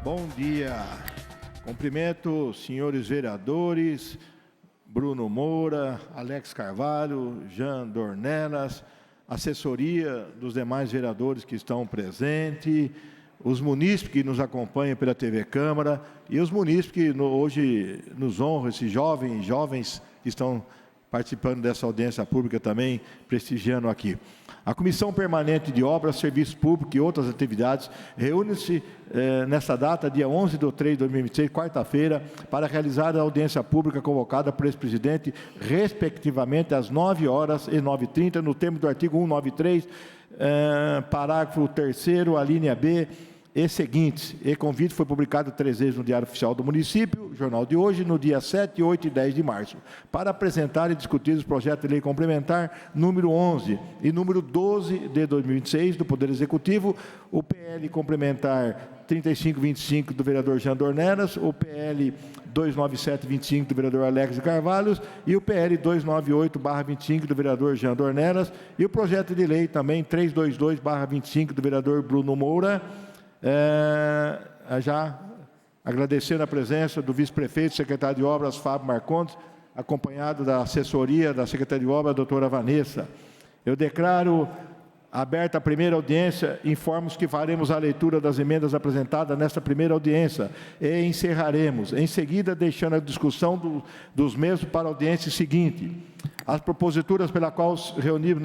Bom dia. Cumprimento os senhores vereadores, Bruno Moura, Alex Carvalho, Jean Dornelas, assessoria dos demais vereadores que estão presentes, os munícipes que nos acompanham pela TV Câmara e os munícipes que hoje nos honram, esses jovens que estão participando dessa audiência pública também, prestigiando aqui. A Comissão Permanente de Obras, Serviços Públicos e outras atividades reúne-se nesta data, dia 11/3/2026, 2026, quarta-feira, para realizar a audiência pública convocada por esse presidente, respectivamente às 9 horas e 9h30, no termo do artigo 193, parágrafo 3º, a linha B, e seguintes. E convite foi publicado 3 vezes no Diário Oficial do Município, Jornal de hoje, no dia 7, 8 e 10 de março, para apresentar e discutir os projetos de lei complementar número 11 e número 12 de 2026 do Poder Executivo, o PL complementar 3525 do vereador Jean Dornelas, o PL 29725 do vereador Alex Carvalho e o PL 298/25 do vereador Jean Dornelas e o projeto de lei também 322/25 do vereador Bruno Moura. Já agradecendo a presença do vice-prefeito, secretário de Obras, Fábio Marcondes, acompanhado da assessoria da Secretaria de Obras, a doutora Vanessa. Eu declaro aberta a primeira audiência, informo que faremos a leitura das emendas apresentadas nesta primeira audiência e encerraremos. Em seguida, deixando a discussão dos mesmos para a audiência seguinte. As proposituras pela qual reunimos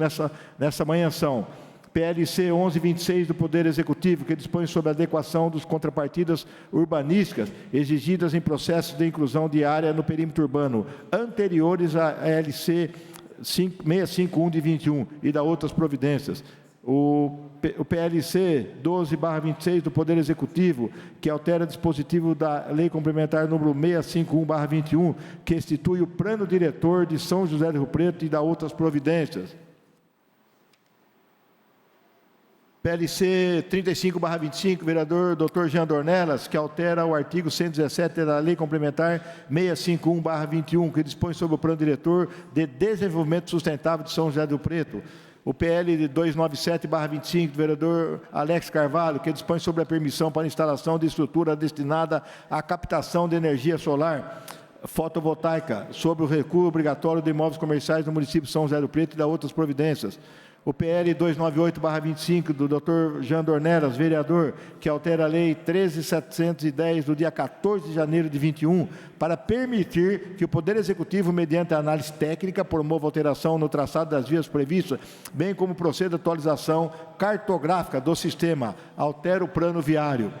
nessa manhã são: PLC 1126 do Poder Executivo, que dispõe sobre a adequação dos contrapartidas urbanísticas exigidas em processos de inclusão de área no perímetro urbano, anteriores à LC 651 de 21 e da outras providências. O PLC 12/26 do Poder Executivo, que altera dispositivo da Lei Complementar número 651/21, que institui o Plano Diretor de São José do Rio Preto e da outras providências. PLC 35/25, vereador Dr. Jean Dornelas, que altera o artigo 117 da Lei Complementar 651/21, que dispõe sobre o Plano Diretor de Desenvolvimento Sustentável de São José do Rio Preto. O PL 297/25, do vereador Alex Carvalho, que dispõe sobre a permissão para instalação de estrutura destinada à captação de energia solar fotovoltaica sobre o recuo obrigatório de imóveis comerciais no município de São José do Rio Preto e da outras providências. O PL 298/25 do Dr. Jean Dornelas, vereador, que altera a Lei 13.710 do dia 14 de janeiro de 21, para permitir que o Poder Executivo, mediante a análise técnica, promova alteração no traçado das vias previstas, bem como proceda a atualização cartográfica do sistema, altera o plano viário.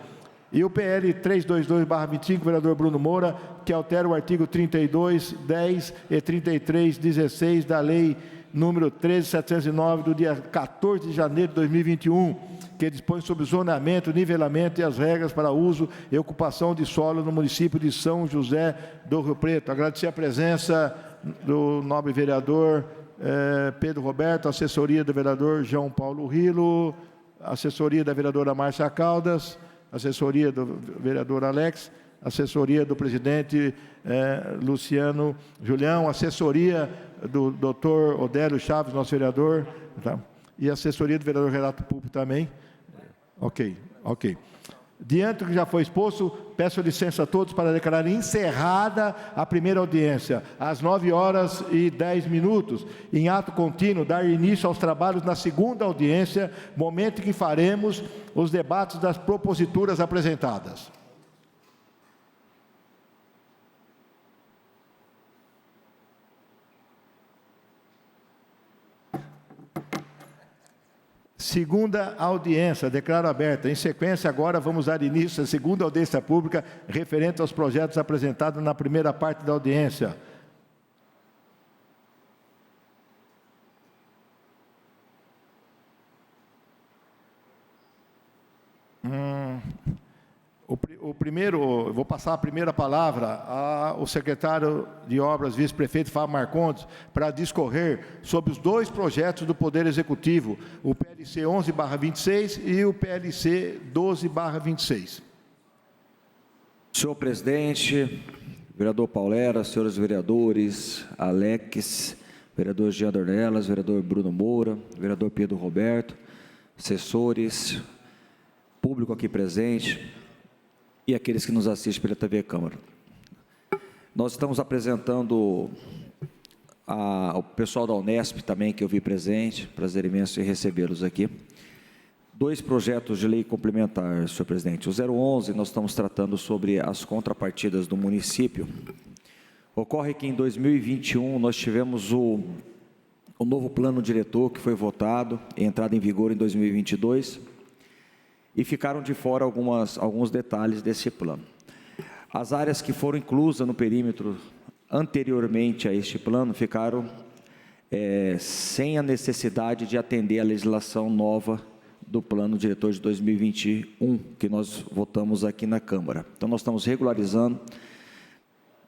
E o PL 322/25, vereador Bruno Moura, que altera o artigo 32, 10 e 33, 16 da Lei número 13.709, do dia 14 de janeiro de 2021, que dispõe sobre zoneamento, nivelamento e as regras para uso e ocupação de solo no município de São José do Rio Preto. Agradecer a presença do nobre vereador Pedro Roberto, assessoria do vereador João Paulo Rilo, assessoria da vereadora Márcia Caldas, assessoria do vereador Alex, assessoria do presidente Luciano Julião, assessoria do doutor Odélio Chaves, nosso vereador, tá? E assessoria do vereador Renato Pulpo também. Ok. Diante do que já foi exposto, peço licença a todos para declarar encerrada a primeira audiência, às 9h10, em ato contínuo, dar início aos trabalhos na segunda audiência, momento em que faremos os debates das proposituras apresentadas. Segunda audiência, declaro aberta. Em sequência, agora vamos dar início à segunda audiência pública referente aos projetos apresentados na primeira parte da audiência. O primeiro, eu vou passar a primeira palavra ao secretário de Obras, vice-prefeito Fábio Marcondes, para discorrer sobre os dois projetos do Poder Executivo, o PLC 11/26 e o PLC 12/26. Senhor presidente, vereador Paulera, senhores vereadores, Alex, vereador Jean Dornelas, vereador Bruno Moura, vereador Pedro Roberto, assessores, público aqui presente, e aqueles que nos assistem pela TV Câmara. Nós estamos apresentando o pessoal da Unesp também, que eu vi presente, prazer imenso em recebê-los aqui. 2 projetos de lei complementar, senhor presidente. O 011, nós estamos tratando sobre as contrapartidas do município. Ocorre que em 2021 nós tivemos o novo plano diretor que foi votado, entrado em vigor em 2022, e ficaram de fora alguns detalhes desse plano. As áreas que foram inclusas no perímetro anteriormente a este plano ficaram sem a necessidade de atender a legislação nova do plano diretor de 2021, que nós votamos aqui na Câmara. Então, nós estamos regularizando,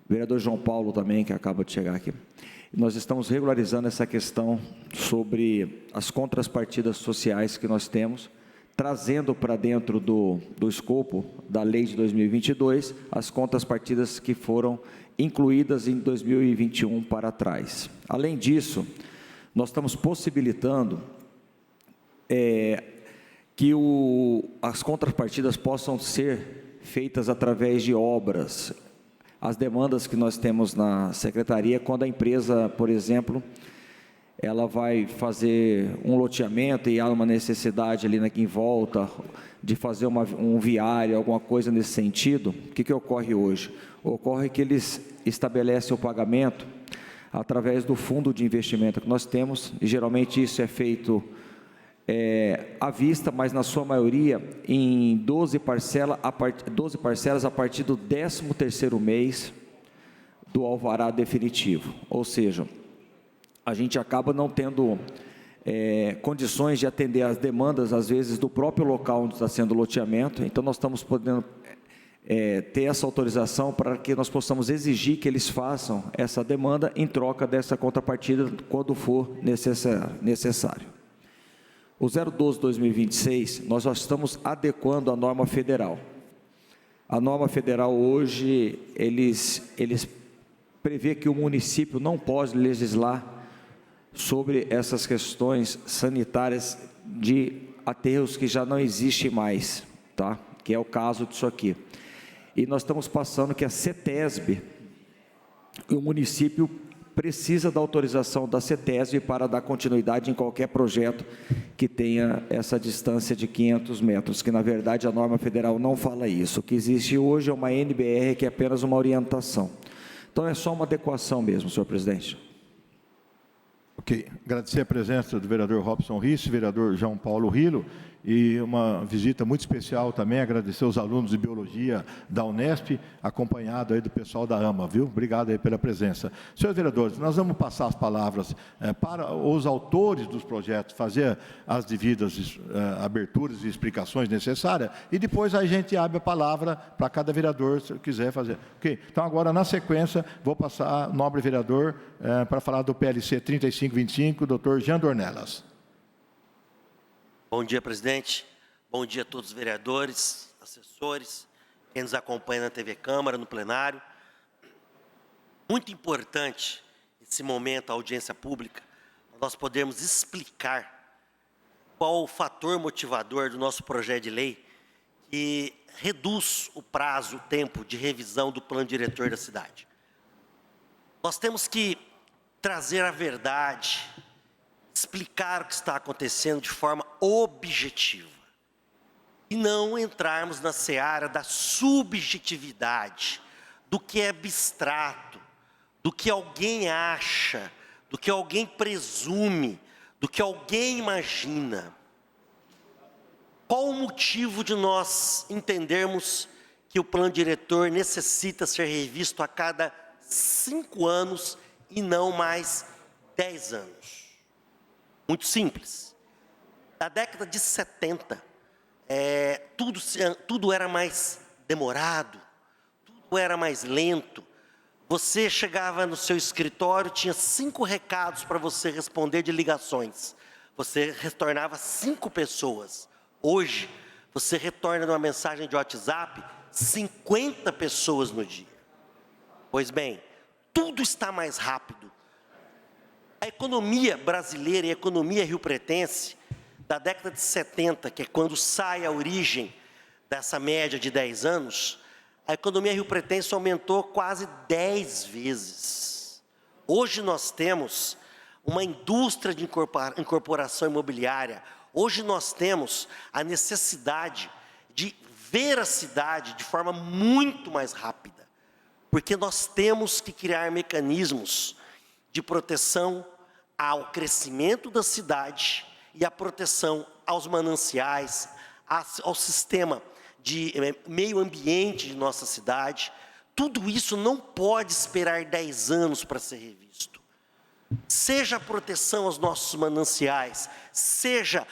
o vereador João Paulo também, que acaba de chegar aqui, nós estamos regularizando essa questão sobre as contrapartidas sociais que nós temos, trazendo para dentro do escopo da lei de 2022 as contrapartidas que foram incluídas em 2021 para trás. Além disso, nós estamos possibilitando que as contrapartidas possam ser feitas através de obras. As demandas que nós temos na secretaria, quando a empresa, por exemplo, ela vai fazer um loteamento e há uma necessidade ali em volta de fazer um viário, alguma coisa nesse sentido, o que ocorre hoje? Ocorre que eles estabelecem o pagamento através do fundo de investimento que nós temos, e geralmente isso é feito à vista, mas na sua maioria em 12 parcelas a partir do 13º mês do alvará definitivo, ou seja, a gente acaba não tendo condições de atender às demandas, às vezes, do próprio local onde está sendo o loteamento. Então, nós estamos podendo ter essa autorização para que nós possamos exigir que eles façam essa demanda em troca dessa contrapartida quando for necessário. O 012/2026, nós já estamos adequando à norma federal. A norma federal hoje, eles prevê que o município não pode legislar sobre essas questões sanitárias de aterros que já não existem mais, tá? Que é o caso disso aqui. E nós estamos passando que a CETESB, o município precisa da autorização da CETESB para dar continuidade em qualquer projeto que tenha essa distância de 500 metros, que na verdade a norma federal não fala isso. O que existe hoje é uma NBR, que é apenas uma orientação. Então é só uma adequação mesmo, senhor presidente. Ok, agradecer a presença do vereador Robson Risse, vereador João Paulo Rilo, e uma visita muito especial também, agradecer aos alunos de Biologia da Unesp, acompanhado aí do pessoal da AMA, viu? Obrigado aí pela presença. Senhores vereadores, nós vamos passar as palavras para os autores dos projetos, fazer as devidas aberturas e explicações necessárias, e depois a gente abre a palavra para cada vereador, se quiser fazer. Ok? Então, agora, na sequência, vou passar, nobre vereador, para falar do PLC 3525, doutor Jean Dornelas. Bom dia, presidente. Bom dia a todos os vereadores, assessores, quem nos acompanha na TV Câmara, no plenário. Muito importante, nesse momento, a audiência pública, nós podemos explicar qual o fator motivador do nosso projeto de lei que reduz o prazo, o tempo de revisão do plano diretor da cidade. Nós temos que trazer a verdade, explicar o que está acontecendo de forma objetiva e não entrarmos na seara da subjetividade, do que é abstrato, do que alguém acha, do que alguém presume, do que alguém imagina. Qual o motivo de nós entendermos que o plano diretor necessita ser revisto a cada 5 anos e não mais 10 anos? Muito simples. Na década de 70, tudo era mais demorado, tudo era mais lento. Você chegava no seu escritório, tinha 5 recados para você responder de ligações. Você retornava 5 pessoas. Hoje, você retorna numa mensagem de WhatsApp 50 pessoas no dia. Pois bem, tudo está mais rápido. A economia brasileira e a economia riopretense, da década de 70, que é quando sai a origem dessa média de 10 anos, a economia rio-pretense aumentou quase 10 vezes. Hoje nós temos uma indústria de incorporação imobiliária. Hoje nós temos a necessidade de ver a cidade de forma muito mais rápida, porque nós temos que criar mecanismos de proteção ao crescimento da cidade e a proteção aos mananciais, ao sistema de meio ambiente de nossa cidade. Tudo isso não pode esperar 10 anos para ser revisto. Seja a proteção aos nossos mananciais, seja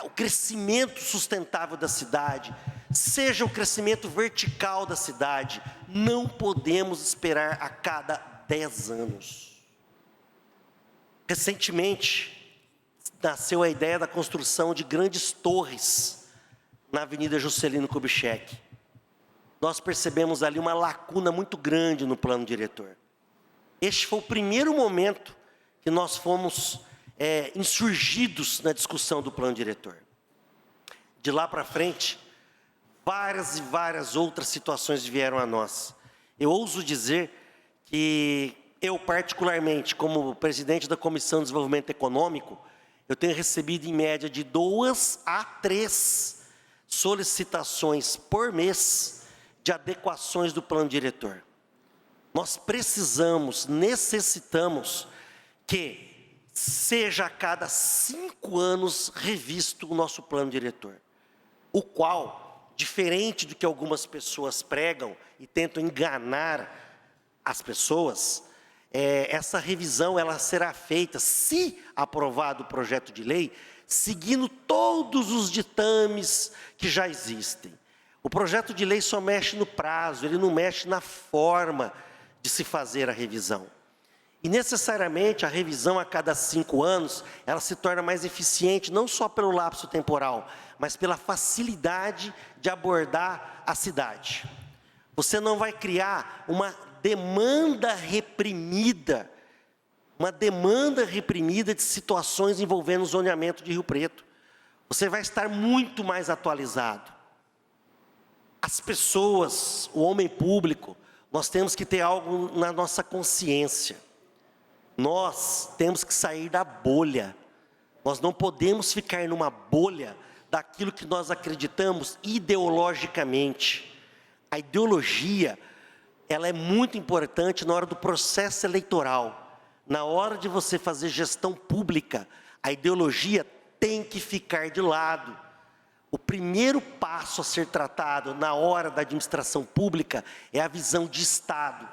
o crescimento sustentável da cidade, seja o crescimento vertical da cidade, não podemos esperar a cada 10 anos. Recentemente, nasceu a ideia da construção de grandes torres na Avenida Juscelino Kubitschek. Nós percebemos ali uma lacuna muito grande no plano diretor. Este foi o primeiro momento que nós fomos insurgidos na discussão do plano diretor. De lá para frente, várias e várias outras situações vieram a nós. Eu ouso dizer que eu, particularmente, como presidente da Comissão de Desenvolvimento Econômico, eu tenho recebido em média de 2 a 3 solicitações por mês de adequações do plano diretor. Nós precisamos, necessitamos que seja a cada 5 anos revisto o nosso plano diretor, o qual, diferente do que algumas pessoas pregam e tentam enganar as pessoas, essa revisão ela será feita, se aprovado o projeto de lei, seguindo todos os ditames que já existem. O projeto de lei só mexe no prazo, ele não mexe na forma de se fazer a revisão. E necessariamente a revisão a cada 5 anos, ela se torna mais eficiente, não só pelo lapso temporal, mas pela facilidade de abordar a cidade. Você não vai criar uma demanda reprimida de situações envolvendo o zoneamento de Rio Preto. Você vai estar muito mais atualizado. As pessoas, o homem público, nós temos que ter algo na nossa consciência. Nós temos que sair da bolha. Nós não podemos ficar numa bolha daquilo que nós acreditamos ideologicamente. A ideologia, ela é muito importante na hora do processo eleitoral. Na hora de você fazer gestão pública, a ideologia tem que ficar de lado. O primeiro passo a ser tratado na hora da administração pública é a visão de Estado.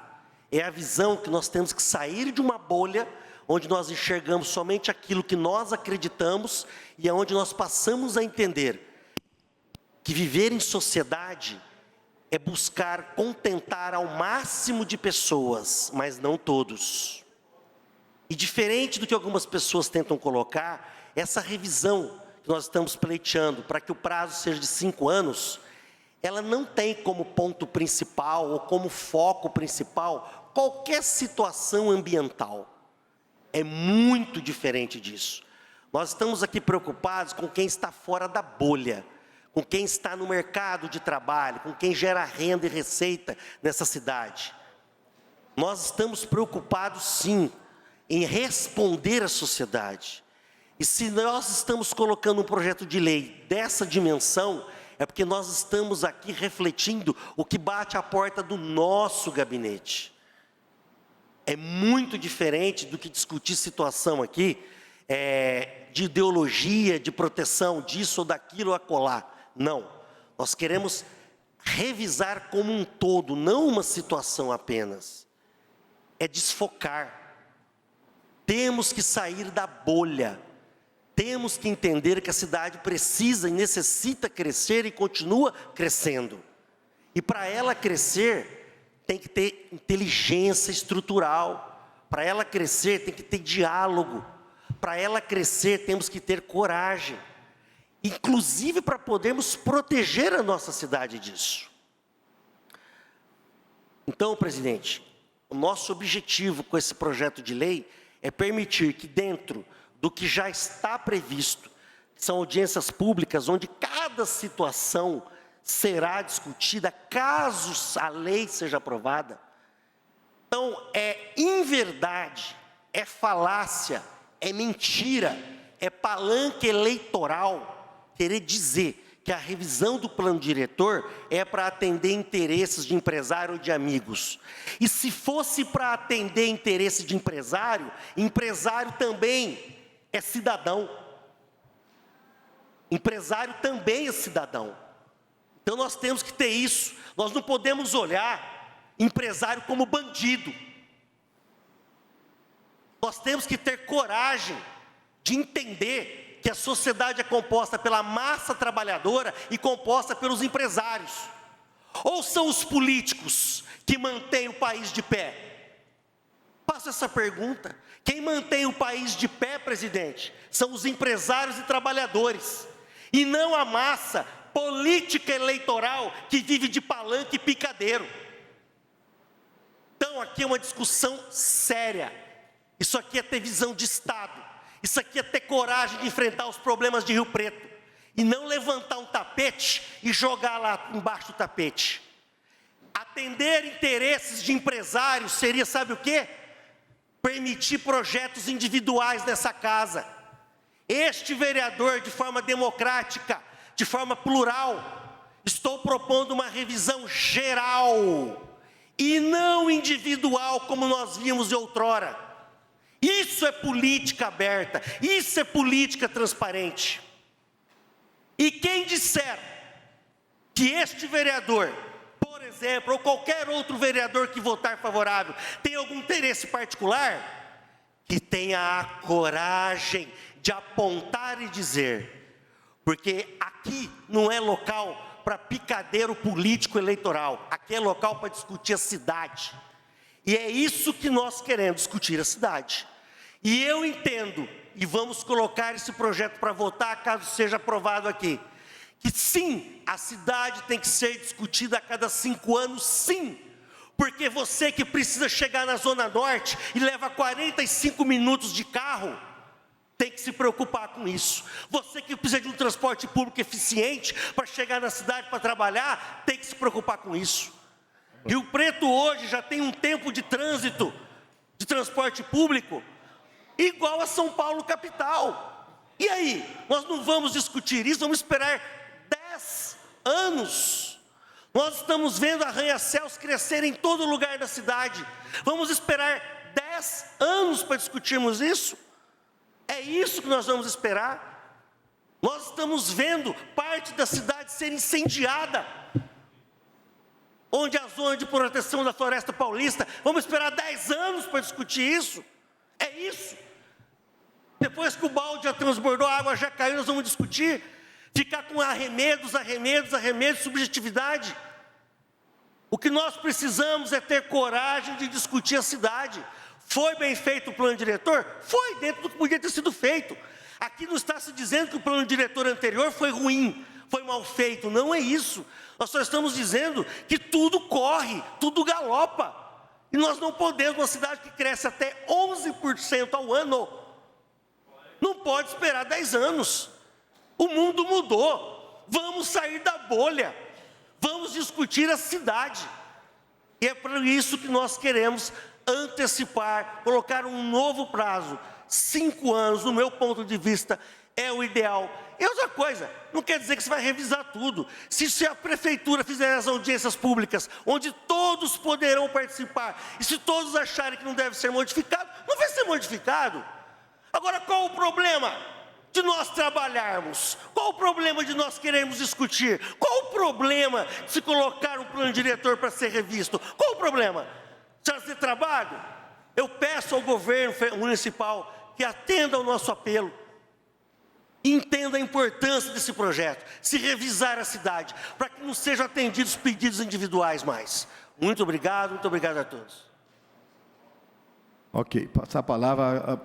É a visão que nós temos que sair de uma bolha, onde nós enxergamos somente aquilo que nós acreditamos, e é onde nós passamos a entender que viver em sociedade é buscar contentar ao máximo de pessoas, mas não todos. E diferente do que algumas pessoas tentam colocar, essa revisão que nós estamos pleiteando, para que o prazo seja de 5 anos, ela não tem como ponto principal, ou como foco principal, qualquer situação ambiental. É muito diferente disso. Nós estamos aqui preocupados com quem está fora da bolha, com quem está no mercado de trabalho, com quem gera renda e receita nessa cidade. Nós estamos preocupados, sim, em responder à sociedade. E se nós estamos colocando um projeto de lei dessa dimensão, é porque nós estamos aqui refletindo o que bate à porta do nosso gabinete. É muito diferente do que discutir situação aqui, de ideologia, de proteção disso ou daquilo ou acolá. Não, nós queremos revisar como um todo, não uma situação apenas. É desfocar. Temos que sair da bolha. Temos que entender que a cidade precisa e necessita crescer e continua crescendo. E para ela crescer, tem que ter inteligência estrutural. Para ela crescer, tem que ter diálogo. Para ela crescer, temos que ter coragem. Inclusive para podermos proteger a nossa cidade disso. Então, presidente, o nosso objetivo com esse projeto de lei é permitir que dentro do que já está previsto, são audiências públicas, onde cada situação será discutida caso a lei seja aprovada. Então, é inverdade, é falácia, é mentira, é palanque eleitoral querer dizer que a revisão do plano diretor é para atender interesses de empresário ou de amigos. E se fosse para atender interesse de empresário, empresário também é cidadão. Empresário também é cidadão. Então nós temos que ter isso. Nós não podemos olhar empresário como bandido. Nós temos que ter coragem de entender que a sociedade é composta pela massa trabalhadora e composta pelos empresários. Ou são os políticos que mantêm o país de pé? Faço essa pergunta. Quem mantém o país de pé, presidente, são os empresários e trabalhadores, e não a massa política eleitoral que vive de palanque e picadeiro. Então, aqui é uma discussão séria. Isso aqui é ter visão de Estado. Isso aqui é ter coragem de enfrentar os problemas de Rio Preto. E não levantar um tapete e jogar lá embaixo do tapete. Atender interesses de empresários seria, sabe o quê? Permitir projetos individuais nessa casa. Este vereador, de forma democrática, de forma plural, estou propondo uma revisão geral e não individual, como nós vimos outrora. Isso é política aberta, isso é política transparente. E quem disser que este vereador, por exemplo, ou qualquer outro vereador que votar favorável, tem algum interesse particular, que tenha a coragem de apontar e dizer, porque aqui não é local para picadeiro político eleitoral, aqui é local para discutir a cidade. E é isso que nós queremos, discutir a cidade. E eu entendo, e vamos colocar esse projeto para votar, caso seja aprovado aqui, que sim, a cidade tem que ser discutida a cada 5 anos, sim. Porque você que precisa chegar na Zona Norte e leva 45 minutos de carro, tem que se preocupar com isso. Você que precisa de um transporte público eficiente para chegar na cidade para trabalhar, tem que se preocupar com isso. Rio Preto hoje já tem um tempo de trânsito, de transporte público, igual a São Paulo capital. E aí, nós não vamos discutir isso, vamos esperar 10 anos. Nós estamos vendo arranha-céus crescer em todo lugar da cidade. Vamos esperar 10 anos para discutirmos isso? É isso que nós vamos esperar? Nós estamos vendo parte da cidade ser incendiada, onde a zona de proteção da Floresta Paulista, vamos esperar 10 anos para discutir isso? É isso? Depois que o balde já transbordou, a água já caiu, nós vamos discutir? Ficar com arremedos, subjetividade? O que nós precisamos é ter coragem de discutir a cidade. Foi bem feito o plano diretor? Foi, dentro do que podia ter sido feito. Aqui não está se dizendo que o plano diretor anterior foi ruim, foi mal feito, não é isso. Nós só estamos dizendo que tudo corre, tudo galopa. E nós não podemos, uma cidade que cresce até 11% ao ano, não pode esperar 10 anos. O mundo mudou, vamos sair da bolha, vamos discutir a cidade. E é por isso que nós queremos antecipar, colocar um novo prazo, 5 anos, no meu ponto de vista, é o ideal. E outra coisa, não quer dizer que você vai revisar tudo. Se a prefeitura fizer as audiências públicas, onde todos poderão participar, e se todos acharem que não deve ser modificado, não vai ser modificado. Agora, qual o problema de nós trabalharmos? Qual o problema de nós queremos discutir? Qual o problema de se colocar um plano diretor para ser revisto? Qual o problema? Trazer trabalho? Eu peço ao governo municipal que atenda ao nosso apelo, entenda a importância desse projeto, se revisar a cidade, para que não sejam atendidos pedidos individuais mais. Muito obrigado a todos. Ok, passar a palavra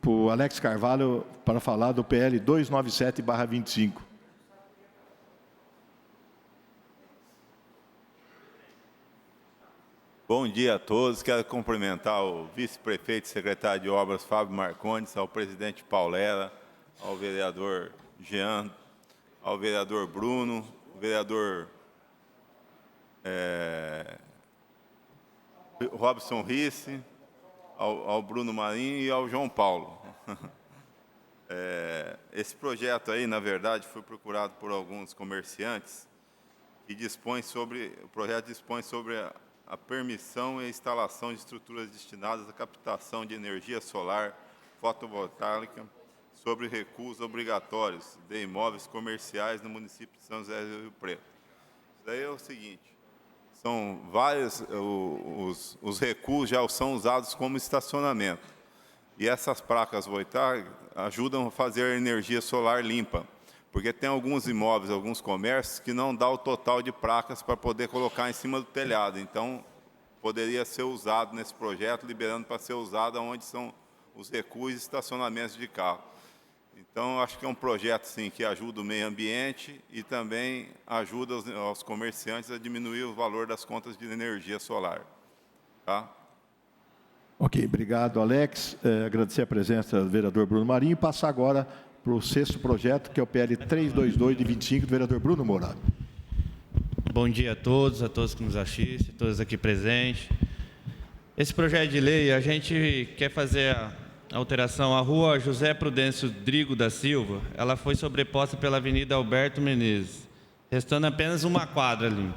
para o Alex Carvalho para falar do PL 297/25. Bom dia a todos. Quero cumprimentar o vice-prefeito e secretário de Obras, Fábio Marcondes, ao presidente Paulela, ao vereador Jean, ao vereador Bruno, o vereador Robson Risse, ao Bruno Marinho e ao João Paulo. Esse projeto aí, na verdade, foi procurado por alguns comerciantes e o projeto dispõe sobre a permissão e a instalação de estruturas destinadas à captação de energia solar fotovoltaica sobre recuos obrigatórios de imóveis comerciais no município de São José do Rio Preto. Isso daí é o seguinte, são vários, os recuos já são usados como estacionamento. E essas placas voltaicas ajudam a fazer a energia solar limpa, porque tem alguns imóveis, alguns comércios que não dá o total de placas para poder colocar em cima do telhado. Então, poderia ser usado nesse projeto, liberando para ser usado onde são os recuos e estacionamentos de carro. Então, acho que é um projeto, sim, que ajuda o meio ambiente e também ajuda os comerciantes a diminuir o valor das contas de energia solar. Tá? Ok, obrigado, Alex. Agradecer a presença do vereador Bruno Marinho e passar agora para o 6º projeto, que é o PL 322, de 25, do vereador Bruno Moura. Bom dia a todos que nos assistem, todos aqui presentes. Esse projeto de lei, a gente quer fazer a alteração. A rua José Prudêncio Drigo da Silva, ela foi sobreposta pela Avenida Alberto Menezes, restando apenas uma quadra ali.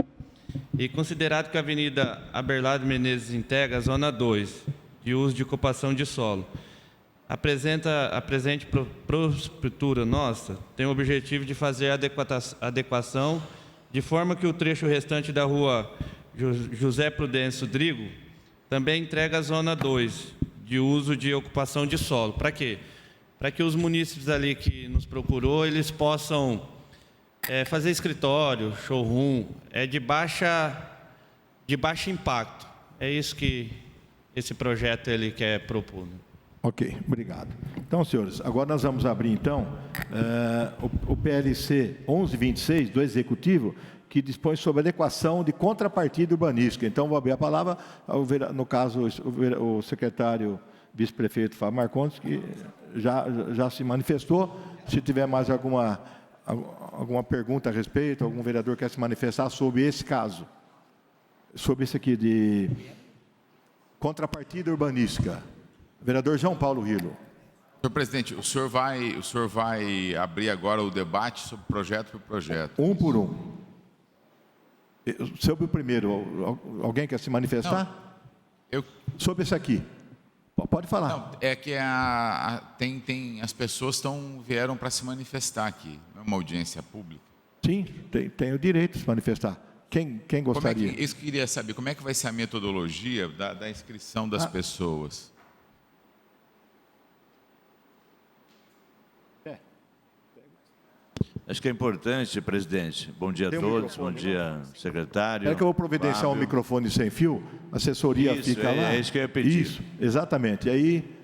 E considerado que a Avenida Aberlado Menezes integra a Zona 2, de uso de ocupação de solo, a presente propositura nossa tem o objetivo de fazer a adequação de forma que o trecho restante da rua José Prudêncio Drigo também entrega a Zona 2, de uso de ocupação de solo. Para quê? Para que os munícipes ali que nos procurou, eles possam fazer escritório, showroom, de baixo impacto. É isso que esse projeto ele quer propor. Ok, obrigado. Então, senhores, agora nós vamos abrir, então, o PLC 1126 do Executivo, que dispõe sobre adequação de contrapartida urbanística. Então, vou abrir a palavra, no caso, o secretário vice-prefeito Fábio Marcondes, que já se manifestou. Se tiver mais alguma pergunta a respeito, algum vereador quer se manifestar sobre esse caso, sobre esse aqui de contrapartida urbanística. Vereador João Paulo Rilo. Senhor presidente, o senhor vai abrir agora o debate sobre projeto por projeto. Um por um. Sobre o primeiro, alguém quer se manifestar? Não, sobre esse aqui. Pode falar. Não, é que as pessoas vieram para se manifestar aqui. Não é uma audiência pública? Sim, tem o direito de se manifestar. Quem gostaria? Isso que eu queria saber. Como é que vai ser a metodologia da inscrição das pessoas? Acho que é importante, presidente. Bom dia a todos, bom dia, secretário. É que eu vou providenciar Fábio. Um microfone sem fio, a assessoria isso, fica lá. É isso que eu ia pedir. Isso, exatamente. E aí...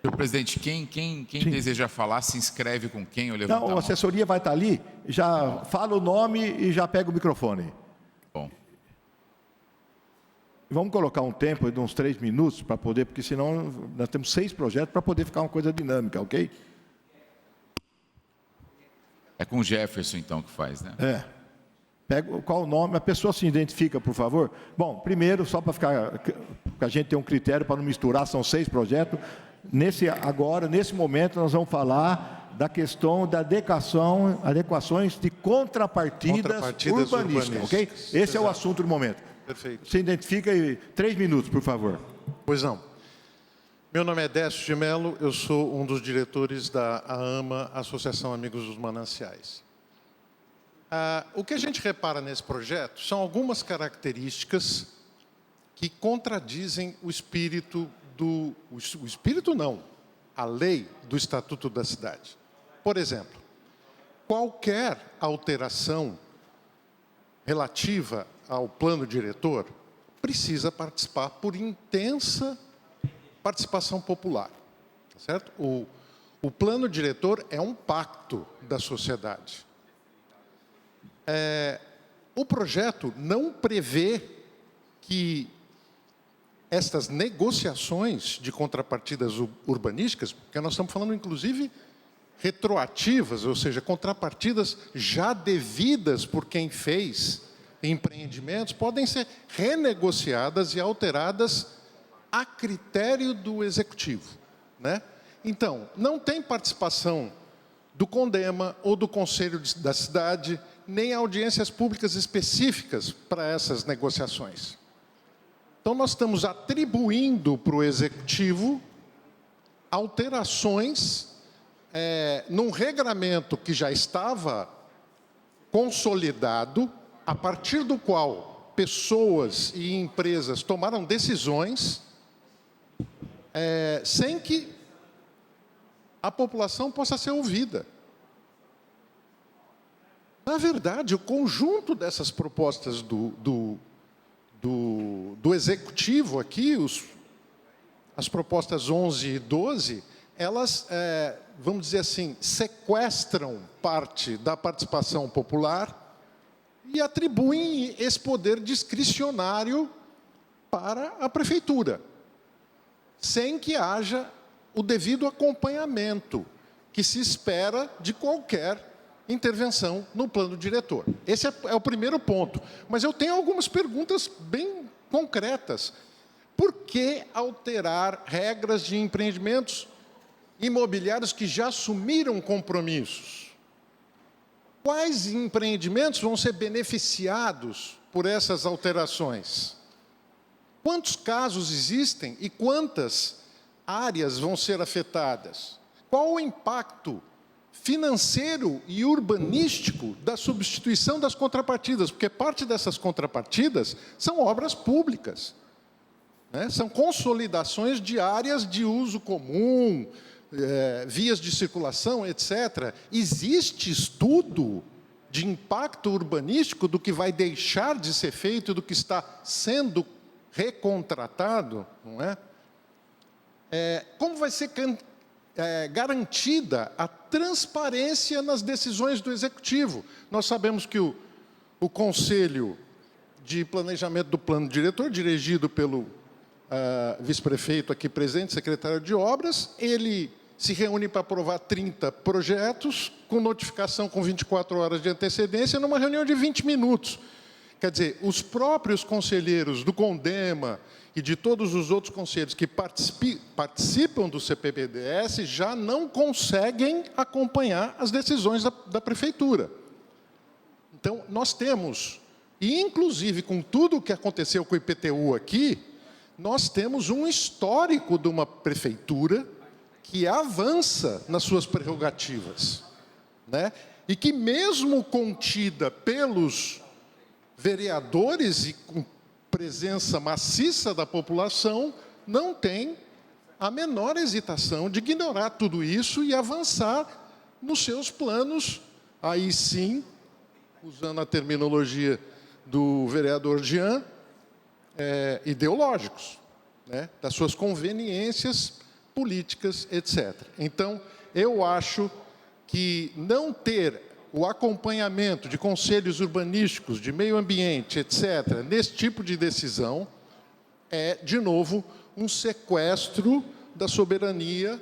Senhor presidente, quem deseja falar, se inscreve com quem ou levanta a mão? Não, a assessoria vai estar ali, já fala o nome e já pega o microfone. Bom. Vamos colocar um tempo de uns 3 minutos para poder, porque senão nós temos 6 projetos para poder ficar uma coisa dinâmica, ok? É com o Jefferson, então, que faz, né? Pega qual o nome, a pessoa se identifica, por favor. Bom, primeiro, só para a gente ter um critério para não misturar, são 6 projetos. Nesse momento, nós vamos falar da questão da adequações de contrapartidas urbanísticas, ok? Esse é o assunto do momento. Perfeito. Se identifica e 3 minutos, por favor. Pois não. Meu nome é Décio de Mello, eu sou um dos diretores da AAMA, Associação Amigos dos Mananciais. O que a gente repara nesse projeto são algumas características que contradizem o espírito o espírito não, a lei do Estatuto da Cidade. Por exemplo, qualquer alteração relativa ao plano diretor precisa participar por intensa participação popular, tá certo? O plano diretor é um pacto da sociedade. O projeto não prevê que estas negociações de contrapartidas urbanísticas, porque nós estamos falando, inclusive, retroativas, ou seja, contrapartidas já devidas por quem fez empreendimentos, podem ser renegociadas e alteradas a critério do executivo, né? Então, não tem participação do CONDEMA ou do Conselho da Cidade, nem audiências públicas específicas para essas negociações. Então, nós estamos atribuindo para o executivo alterações num regramento que já estava consolidado, a partir do qual pessoas e empresas tomaram decisões sem que a população possa ser ouvida. Na verdade, o conjunto dessas propostas do executivo aqui, as propostas 11 e 12, elas, vamos dizer assim, sequestram parte da participação popular e atribuem esse poder discricionário para a prefeitura, sem que haja o devido acompanhamento que se espera de qualquer intervenção no plano diretor. Esse é o primeiro ponto. Mas eu tenho algumas perguntas bem concretas. Por que alterar regras de empreendimentos imobiliários que já assumiram compromissos? Quais empreendimentos vão ser beneficiados por essas alterações? Quantos casos existem e quantas áreas vão ser afetadas? Qual o impacto financeiro e urbanístico da substituição das contrapartidas? Porque parte dessas contrapartidas são obras públicas, né? São consolidações de áreas de uso comum, vias de circulação, etc. Existe estudo de impacto urbanístico do que vai deixar de ser feito, do que está sendo recontratado, não é? Como vai ser garantida a transparência nas decisões do Executivo? Nós sabemos que o Conselho de Planejamento do Plano Diretor, dirigido pelo vice-prefeito aqui presente, secretário de Obras, ele se reúne para aprovar 30 projetos, com notificação com 24 horas de antecedência, numa reunião de 20 minutos. Quer dizer, os próprios conselheiros do CONDEMA e de todos os outros conselhos que participam do CPPDS já não conseguem acompanhar as decisões da prefeitura. Então, nós temos, e inclusive com tudo o que aconteceu com o IPTU aqui, nós temos um histórico de uma prefeitura que avança nas suas prerrogativas, né? E que mesmo contida pelos vereadores e com presença maciça da população, não tem a menor hesitação de ignorar tudo isso e avançar nos seus planos, aí sim, usando a terminologia do vereador Jean, ideológicos, né? Das suas conveniências políticas, etc. Então, eu acho que não ter o acompanhamento de conselhos urbanísticos, de meio ambiente, etc., nesse tipo de decisão, é, de novo, um sequestro da soberania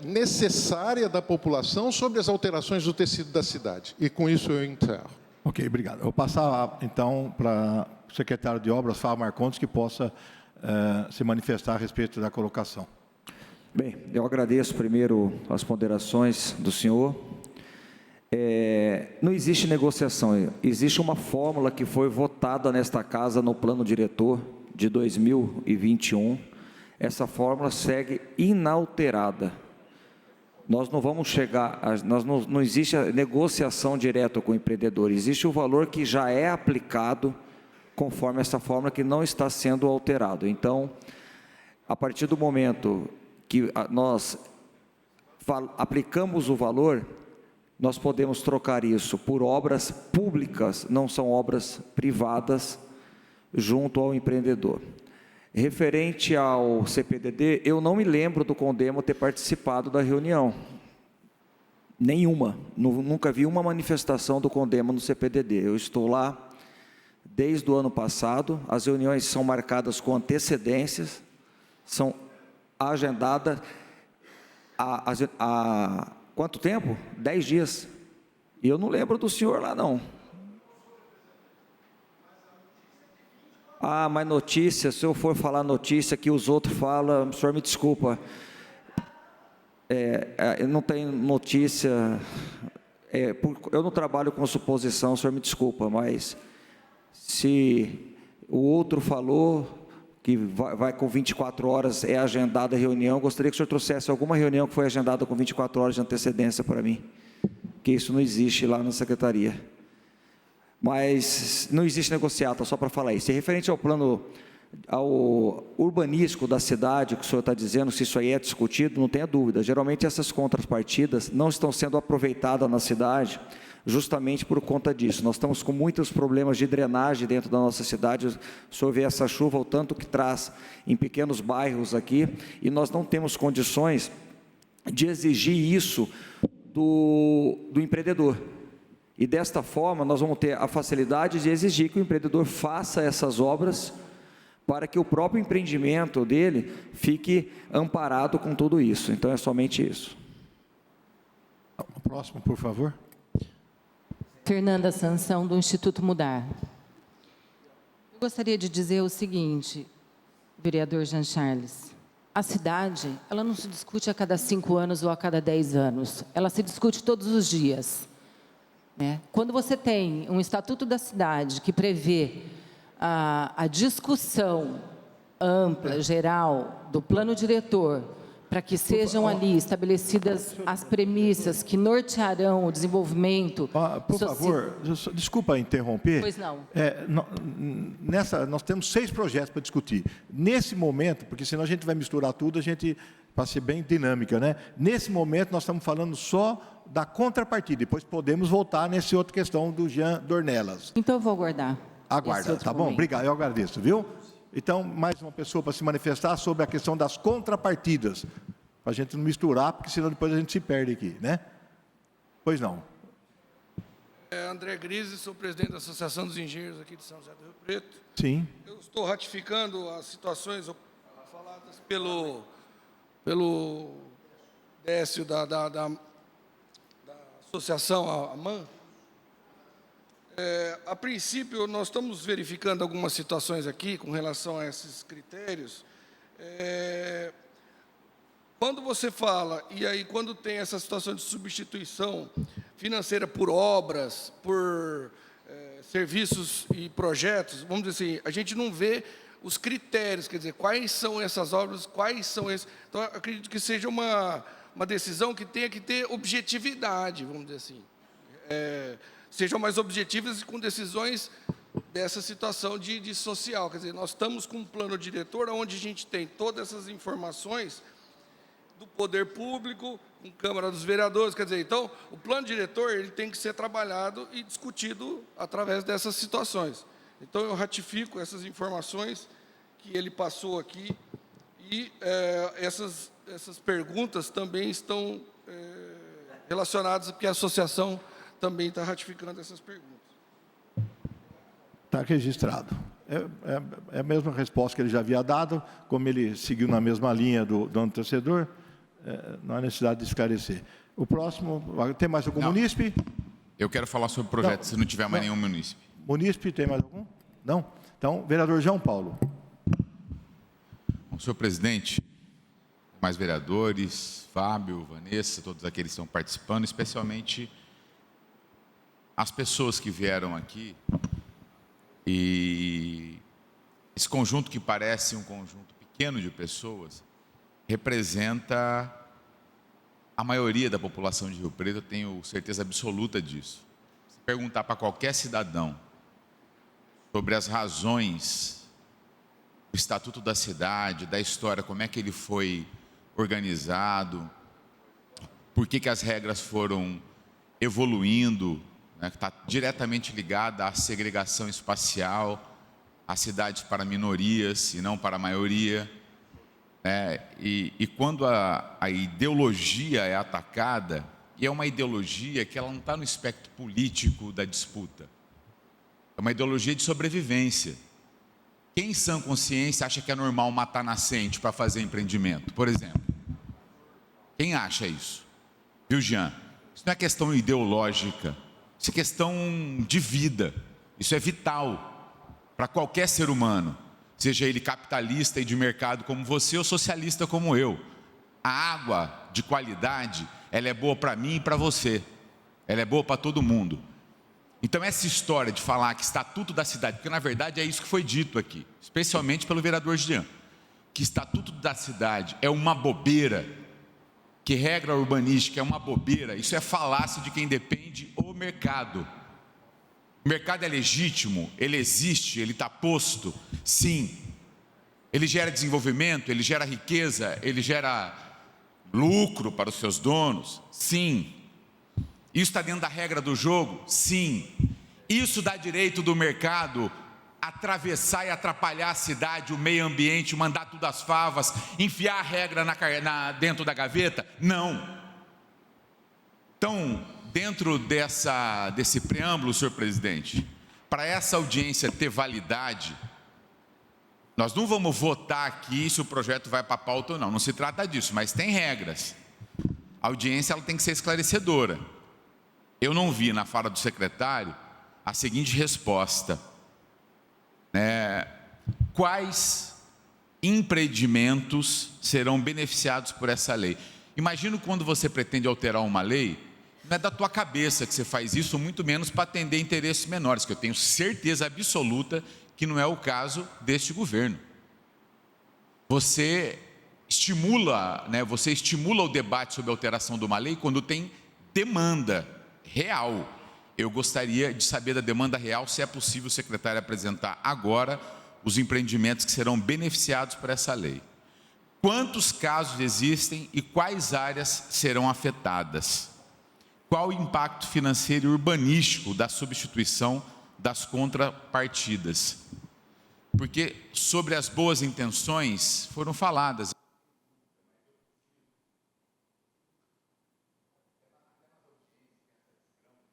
necessária da população sobre as alterações do tecido da cidade. E com isso eu encerro. Ok, obrigado. Eu vou passar, então, para o secretário de Obras, Fábio Marcondes, que possa se manifestar a respeito da colocação. Bem, eu agradeço primeiro as ponderações do senhor. Não existe negociação, existe uma fórmula que foi votada nesta casa no plano diretor de 2021. Essa fórmula segue inalterada. Nós não vamos chegar, não existe a negociação direta com o empreendedor, existe o valor que já é aplicado conforme essa fórmula que não está sendo alterado. Então, a partir do momento que nós aplicamos o valor, nós podemos trocar isso por obras públicas, não são obras privadas, junto ao empreendedor. Referente ao CPDD, eu não me lembro do CONDEMA ter participado da reunião. Nenhuma. Nunca vi uma manifestação do CONDEMA no CPDD. Eu estou lá desde o ano passado. As reuniões são marcadas com antecedências, são agendadas há quanto tempo? 10 dias. E eu não lembro do senhor lá, não. Mas notícia, se eu for falar notícia que os outros falam, o senhor me desculpa. Não tem notícia, eu não trabalho com suposição, o senhor me desculpa, mas se o outro falou que vai com 24 horas, é agendada a reunião, gostaria que o senhor trouxesse alguma reunião que foi agendada com 24 horas de antecedência para mim, que isso não existe lá na secretaria. Mas não existe negociata, só para falar isso. E referente ao plano, ao urbanístico da cidade, que o senhor está dizendo, se isso aí é discutido, não tenha dúvida. Geralmente essas contrapartidas não estão sendo aproveitadas na cidade, justamente por conta disso. Nós estamos com muitos problemas de drenagem dentro da nossa cidade. O senhor vê essa chuva, o tanto que traz em pequenos bairros aqui, e nós não temos condições de exigir isso do empreendedor. E desta forma, nós vamos ter a facilidade de exigir que o empreendedor faça essas obras para que o próprio empreendimento dele fique amparado com tudo isso. Então, é somente isso. O próximo, por favor. Fernanda Sansão, do Instituto Mudar. Eu gostaria de dizer o seguinte, vereador Jean Charles. A cidade, ela não se discute a cada 5 anos ou a cada 10 anos. Ela se discute todos os dias. Quando você tem um estatuto da cidade que prevê a discussão ampla, geral, do plano diretor, para que sejam ali estabelecidas as premissas que nortearão o desenvolvimento... Por favor, desculpa interromper. Pois não. Nós temos 6 projetos para discutir. Nesse momento, porque senão a gente vai misturar tudo, a gente... para ser bem dinâmica, né? Nesse momento, nós estamos falando só da contrapartida, depois podemos voltar nessa outra questão do Jean Dornelas. Então, eu vou aguardar. Aguarda, tá bom? Obrigado, eu agradeço, viu? Então, mais uma pessoa para se manifestar sobre a questão das contrapartidas, para a gente não misturar, porque senão depois a gente se perde aqui, né? Pois não. André Grise, sou presidente da Associação dos Engenheiros aqui de São José do Rio Preto. Sim. Eu estou ratificando as situações faladas pelo Décio da Associação AMAN. A princípio, nós estamos verificando algumas situações aqui com relação a esses critérios. Quando você fala, e aí quando tem essa situação de substituição financeira por obras, por serviços e projetos, vamos dizer assim, a gente não vê os critérios, quer dizer, quais são essas obras, quais são esses... Então, eu acredito que seja uma decisão que tenha que ter objetividade, vamos dizer assim. Sejam mais objetivas e com decisões dessa situação de social. Quer dizer, nós estamos com um plano diretor onde a gente tem todas essas informações do poder público, com Câmara dos Vereadores. Quer dizer, então, o plano diretor ele tem que ser trabalhado e discutido através dessas situações. Então, eu ratifico essas informações que ele passou aqui e essas perguntas também estão relacionadas, porque a associação também está ratificando essas perguntas. Está registrado. É a mesma resposta que ele já havia dado, como ele seguiu na mesma linha do antecessor, não há necessidade de esclarecer. O próximo, tem mais algum munícipe? Eu quero falar sobre o projeto, se não tiver mais nenhum munícipe. Munícipe, tem mais algum? Não? Então, vereador João Paulo. Bom, senhor presidente, mais vereadores, Fábio, Vanessa, todos aqueles que estão participando, especialmente as pessoas que vieram aqui, e esse conjunto que parece um conjunto pequeno de pessoas, representa a maioria da população de Rio Preto, eu tenho certeza absoluta disso. Se perguntar para qualquer cidadão sobre as razões do Estatuto da Cidade, da história, como é que ele foi organizado, por que as regras foram evoluindo, que está diretamente ligada à segregação espacial, às cidades para minorias e não para a maioria. E quando a ideologia é atacada, e é uma ideologia que ela não está no espectro político da disputa. É uma ideologia de sobrevivência. Quem em sã consciência acha que é normal matar nascente para fazer empreendimento, por exemplo? Quem acha isso? Viu, Jean? Isso não é questão ideológica, isso é questão de vida. Isso é vital para qualquer ser humano, seja ele capitalista e de mercado como você ou socialista como eu. A água de qualidade, ela é boa para mim e para você. Ela é boa para todo mundo. Então essa história de falar que estatuto da cidade, porque na verdade é isso que foi dito aqui, especialmente pelo vereador Jean, que estatuto da cidade é uma bobeira, que regra urbanística é uma bobeira, isso é falácia de quem depende o mercado. O mercado é legítimo, ele existe, ele está posto, sim. Ele gera desenvolvimento, ele gera riqueza, ele gera lucro para os seus donos, sim. Isso está dentro da regra do jogo? Sim. Isso dá direito do mercado atravessar e atrapalhar a cidade, o meio ambiente, mandar tudo às favas, enfiar a regra dentro da gaveta? Não. Então, dentro desse preâmbulo, senhor presidente, para essa audiência ter validade, nós não vamos votar aqui se o projeto vai para a pauta ou não, não se trata disso, mas tem regras. A audiência ela tem que ser esclarecedora. Eu não vi na fala do secretário a seguinte resposta: quais empreendimentos serão beneficiados por essa lei? Imagino quando você pretende alterar uma lei, não é da tua cabeça que você faz isso, muito menos para atender interesses menores, que eu tenho certeza absoluta que não é o caso deste governo. Você estimula o debate sobre a alteração de uma lei quando tem demanda real. Eu gostaria de saber da demanda real, se é possível o secretário apresentar agora os empreendimentos que serão beneficiados por essa lei. Quantos casos existem e quais áreas serão afetadas? Qual o impacto financeiro e urbanístico da substituição das contrapartidas? Porque sobre as boas intenções foram faladas.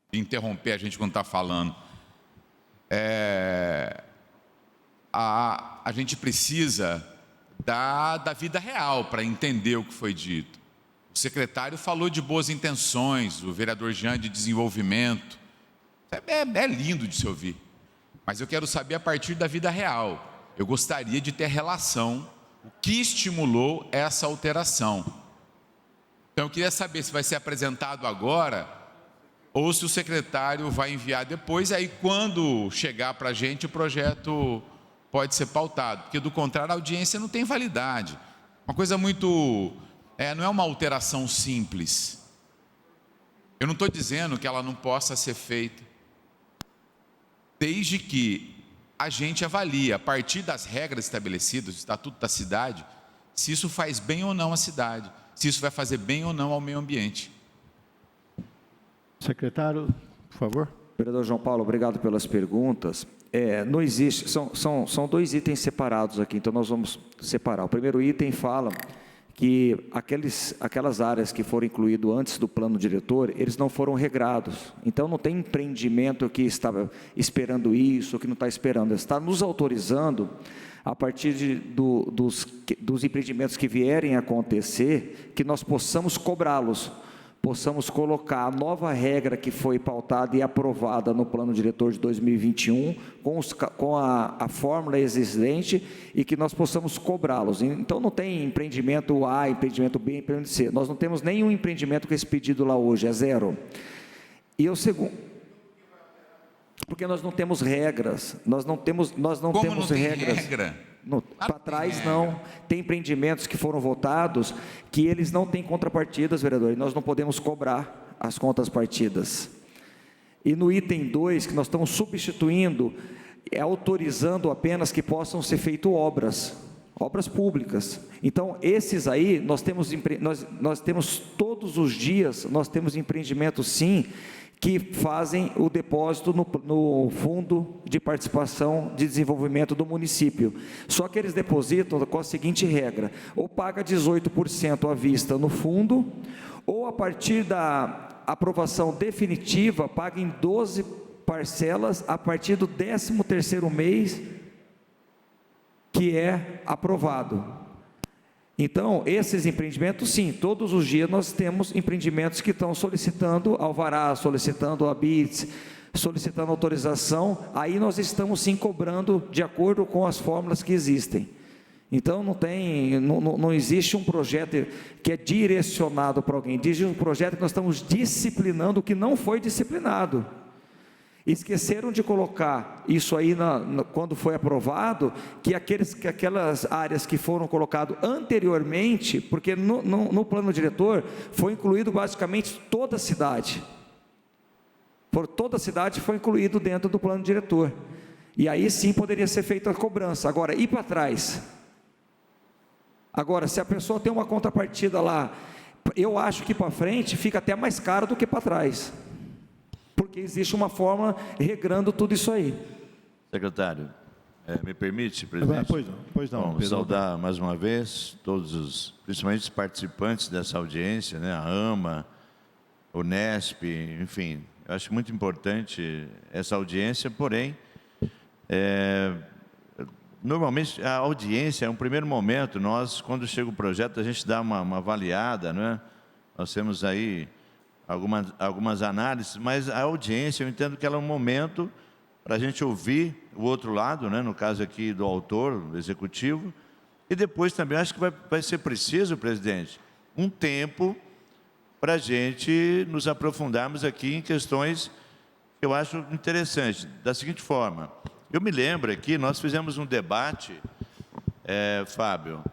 De interromper a gente quando está falando. A gente precisa da vida real para entender o que foi dito. O secretário falou de boas intenções, o vereador Jean de desenvolvimento. É lindo de se ouvir. Mas eu quero saber a partir da vida real. Eu gostaria de ter relação, o que estimulou essa alteração. Então eu queria saber se vai ser apresentado agora ou se o secretário vai enviar depois, aí quando chegar para a gente o projeto pode ser pautado, porque do contrário a audiência não tem validade. Uma coisa muito, não é uma alteração simples. Eu não estou dizendo que ela não possa ser feita, desde que a gente avalie, a partir das regras estabelecidas, do Estatuto da Cidade, se isso faz bem ou não à cidade, se isso vai fazer bem ou não ao meio ambiente. Secretário, por favor. Vereador João Paulo, obrigado pelas perguntas. Não existe, são dois itens separados aqui, então nós vamos separar. O primeiro item fala que aquelas áreas que foram incluídas antes do plano diretor, eles não foram regrados. Então não tem empreendimento que estava esperando isso, que não está esperando. Está nos autorizando, a partir dos empreendimentos que vierem a acontecer, que nós possamos cobrá-los, possamos colocar a nova regra que foi pautada e aprovada no plano diretor de 2021, com a fórmula existente, e que nós possamos cobrá-los. Então não tem empreendimento A, empreendimento B, empreendimento C. Nós não temos nenhum empreendimento com esse pedido lá hoje, é zero. E o segundo, porque nós não temos regras, nós não temos regras. Regra? Para trás não, tem empreendimentos que foram votados que eles não têm contrapartidas, vereador, e nós não podemos cobrar as contrapartidas. E no item 2, que nós estamos substituindo, autorizando apenas que possam ser feitas obras públicas. Então, esses aí, nós temos todos os dias, nós temos empreendimentos sim, que fazem o depósito no Fundo de Participação de Desenvolvimento do município. Só que eles depositam com a seguinte regra: ou paga 18% à vista no fundo, ou a partir da aprovação definitiva, paga em 12 parcelas a partir do 13º mês que é aprovado. Então, esses empreendimentos, sim, todos os dias nós temos empreendimentos que estão solicitando alvará, solicitando habite, solicitando autorização, aí nós estamos sim cobrando de acordo com as fórmulas que existem. Então não existe um projeto que é direcionado para alguém, existe um projeto que nós estamos disciplinando o que não foi disciplinado. Esqueceram de colocar isso aí quando foi aprovado, que aquelas áreas que foram colocadas anteriormente, porque no plano diretor foi incluído basicamente toda a cidade. Toda a cidade foi incluído dentro do plano diretor. E aí sim poderia ser feita a cobrança. Agora, ir para trás. Agora, se a pessoa tem uma contrapartida lá, eu acho que para frente fica até mais caro do que para trás. Porque existe uma forma regrando tudo isso aí. Secretário, me permite, presidente? Pois não. Bom, saudar mais uma vez todos, principalmente os participantes dessa audiência, né? A AMA, o Unesp, enfim, eu acho muito importante essa audiência, porém, normalmente a audiência é um primeiro momento, quando chega o projeto, a gente dá uma avaliada, não é? Nós temos aí algumas análises, mas a audiência, eu entendo que ela é um momento para a gente ouvir o outro lado, né? No caso aqui do autor, do executivo, e depois também acho que vai ser preciso, presidente, um tempo para a gente nos aprofundarmos aqui em questões que eu acho interessantes, da seguinte forma. Eu me lembro aqui, nós fizemos um debate, Fábio,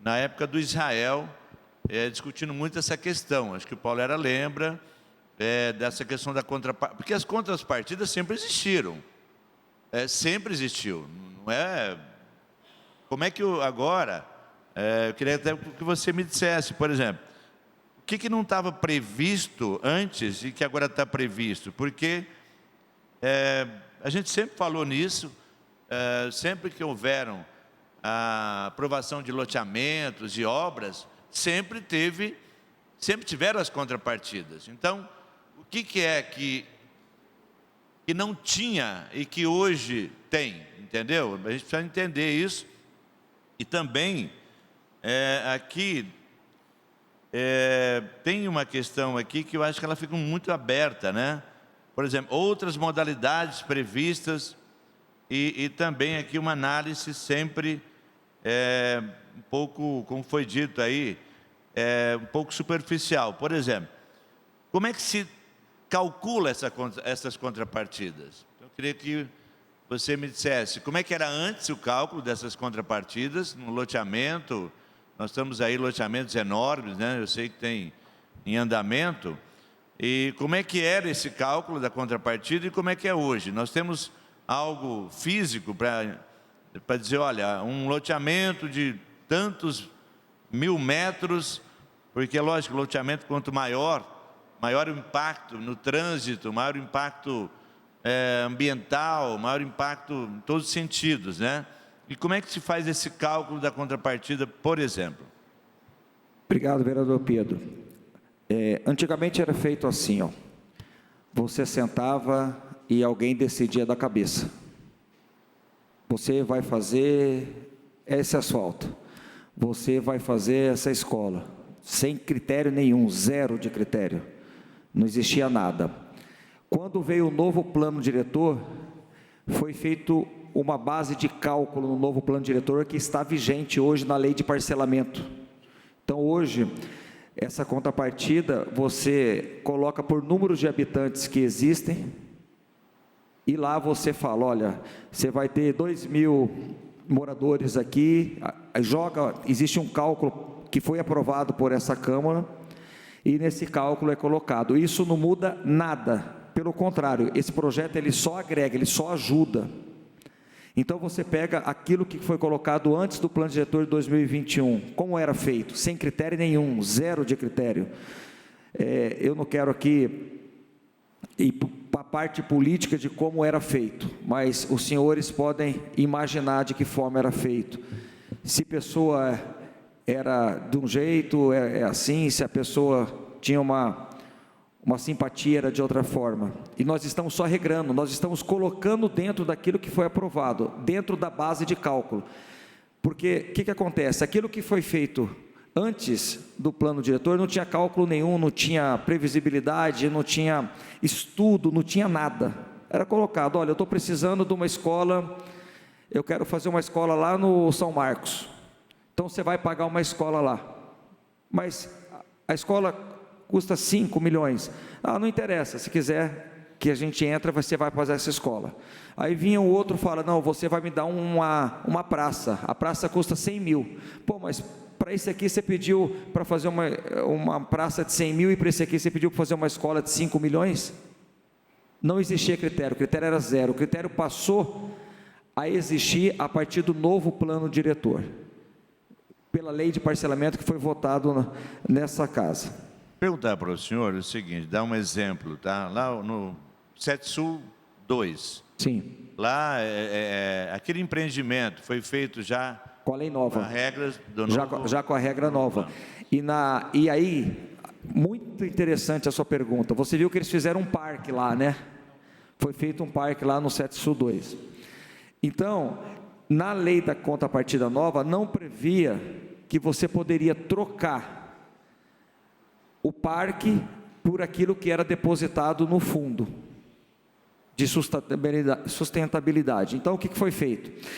na época do Israel, discutindo muito essa questão. Acho que o Paulo lembra dessa questão da contrapartida, porque as contrapartidas sempre existiram, sempre existiu, não é? Como é que agora, eu queria até que você me dissesse, por exemplo, o que não estava previsto antes e que agora está previsto? Porque a gente sempre falou nisso, sempre que houveram a aprovação de loteamentos, de obras, sempre tiveram as contrapartidas. Então, o que é que não tinha e que hoje tem, entendeu? A gente precisa entender isso. E também, aqui, tem uma questão aqui que eu acho que ela fica muito aberta, né? Por exemplo, outras modalidades previstas e também aqui uma análise sempre um pouco, como foi dito aí, um pouco superficial. Por exemplo, como é que se calcula essas contrapartidas? Eu queria que você me dissesse como é que era antes o cálculo dessas contrapartidas no loteamento. Nós estamos aí loteamentos enormes, né? Eu sei que tem em andamento. E como é que era esse cálculo da contrapartida e como é que é hoje? Nós temos algo físico para dizer, olha, um loteamento de tantos 1000 metros, porque, lógico, o loteamento quanto maior o impacto no trânsito, maior o impacto ambiental, maior impacto em todos os sentidos, né? E como é que se faz esse cálculo da contrapartida, por exemplo? Obrigado, vereador Pedro. Antigamente era feito assim, ó. Você sentava e alguém decidia da cabeça. Você vai fazer esse asfalto. Você vai fazer essa escola. Sem critério nenhum, zero de critério. Não existia nada. Quando veio o novo plano diretor, foi feito uma base de cálculo no novo plano diretor que está vigente hoje na lei de parcelamento. Então, hoje, essa contrapartida, você coloca por número de habitantes que existem, e lá você fala, olha, você vai ter 2.000 moradores aqui, existe um cálculo que foi aprovado por essa Câmara, e nesse cálculo é colocado. Isso não muda nada, pelo contrário, esse projeto ele só agrega, ele só ajuda. Então você pega aquilo que foi colocado antes do plano diretor de 2021, como era feito, sem critério nenhum, zero de critério. Eu não quero aqui ir para a parte política de como era feito, mas os senhores podem imaginar de que forma era feito. Se a pessoa era de um jeito, assim, se a pessoa tinha uma simpatia era de outra forma. E nós estamos só regrando, nós estamos colocando dentro daquilo que foi aprovado, dentro da base de cálculo. Porque o que acontece? Aquilo que foi feito antes do plano diretor não tinha cálculo nenhum, não tinha previsibilidade, não tinha estudo, não tinha nada. Era colocado, olha, eu estou precisando de uma escola, eu quero fazer uma escola lá no São Marcos. Então você vai pagar uma escola lá. Mas a escola custa 5 milhões. Não interessa, se quiser que a gente entra, você vai fazer essa escola. Aí vinha o outro e fala, não, você vai me dar uma praça, a praça custa 100 mil. Pô, mas para esse aqui você pediu para fazer uma praça de 100 mil e para esse aqui você pediu para fazer uma escola de 5 milhões? Não existia critério, o critério era zero. O critério passou a existir a partir do novo plano diretor, pela lei de parcelamento que foi votado nessa casa. Perguntar para o senhor o seguinte, dar um exemplo, tá? Lá no Setsul 2. Sim. Lá, aquele empreendimento foi feito já com a lei nova. Com as regras do novo... já com a regra nova. E aí, muito interessante a sua pergunta. Você viu que eles fizeram um parque lá, né? Foi feito um parque lá no Setsul 2. Então, na lei da contrapartida nova, não previa que você poderia trocar o parque por aquilo que era depositado no fundo de sustentabilidade. Então, o que foi feito?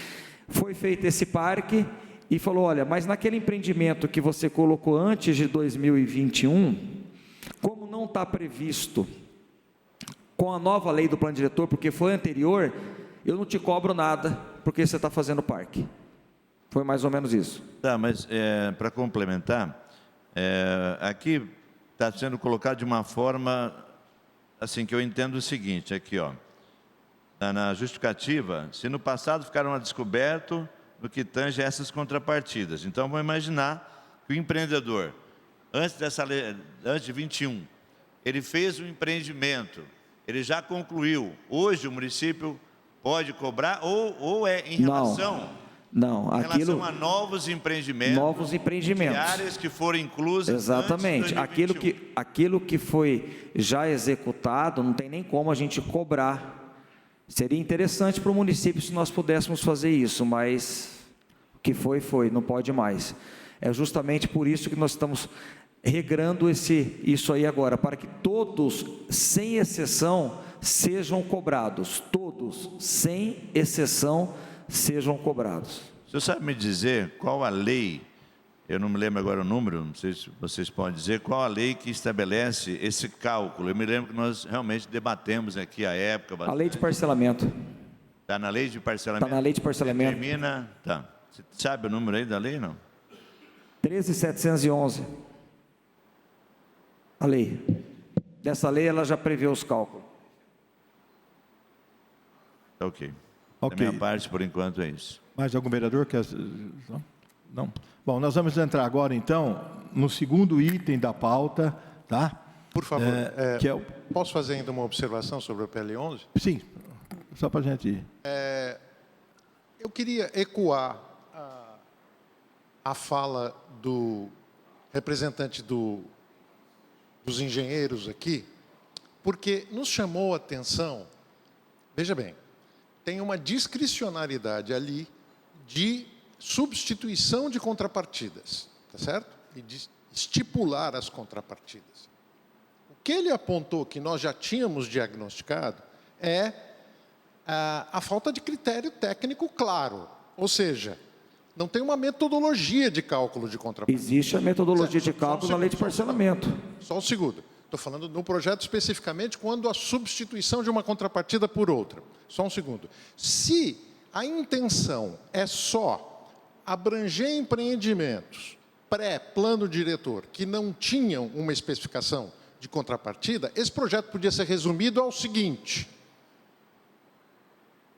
Foi feito esse parque e falou, olha, mas naquele empreendimento que você colocou antes de 2021, como não está previsto com a nova lei do plano diretor, porque foi anterior, eu não te cobro nada, porque você está fazendo parque. Foi mais ou menos isso. Tá, mas para complementar, aqui está sendo colocado de uma forma, assim, que eu entendo o seguinte, aqui, ó, na justificativa, se no passado ficaram a descoberto no que tange essas contrapartidas. Então, vamos imaginar que o empreendedor, antes dessa lei, antes de 21, ele fez um empreendimento, ele já concluiu. Hoje o município pode cobrar ou é em relação... Não, em relação a novos empreendimentos, de áreas que foram inclusas. Exatamente. Antes de 2021. Aquilo que foi já executado, não tem nem como a gente cobrar. Seria interessante para o município se nós pudéssemos fazer isso, mas o que foi, não pode mais. É justamente por isso que nós estamos regrando isso aí agora, para que todos, sem exceção, sejam cobrados. Todos, sem exceção, sejam cobrados. O senhor sabe me dizer qual a lei, eu não me lembro agora o número, não sei se vocês podem dizer, qual a lei que estabelece esse cálculo? Eu me lembro que nós realmente debatemos aqui à época. Bastante. A lei de parcelamento. Está na lei de parcelamento? Está na lei de parcelamento. Termina, tá. Você sabe o número aí da lei, não? 13.711. A lei. Dessa lei, ela já prevê os cálculos. Ok. Ok. Da minha parte, por enquanto, é isso. Mais algum vereador quer? Não? Bom, nós vamos entrar agora, então, no segundo item da pauta, tá? Por favor, que é o... posso fazer ainda uma observação sobre o PL 11? Sim, só para a gente ir. Eu queria ecoar a fala do representante dos engenheiros aqui, porque nos chamou a atenção, veja bem, tem uma discricionariedade ali de substituição de contrapartidas, tá certo? E de estipular as contrapartidas. O que ele apontou que nós já tínhamos diagnosticado é a falta de critério técnico claro, ou seja, não tem uma metodologia de cálculo de contrapartida. Existe a metodologia de cálculo na lei de parcelamento. Só um segundo. Estou falando no projeto especificamente quando a substituição de uma contrapartida por outra. Só um segundo. Se a intenção é só abranger empreendimentos pré-plano diretor que não tinham uma especificação de contrapartida, esse projeto podia ser resumido ao seguinte: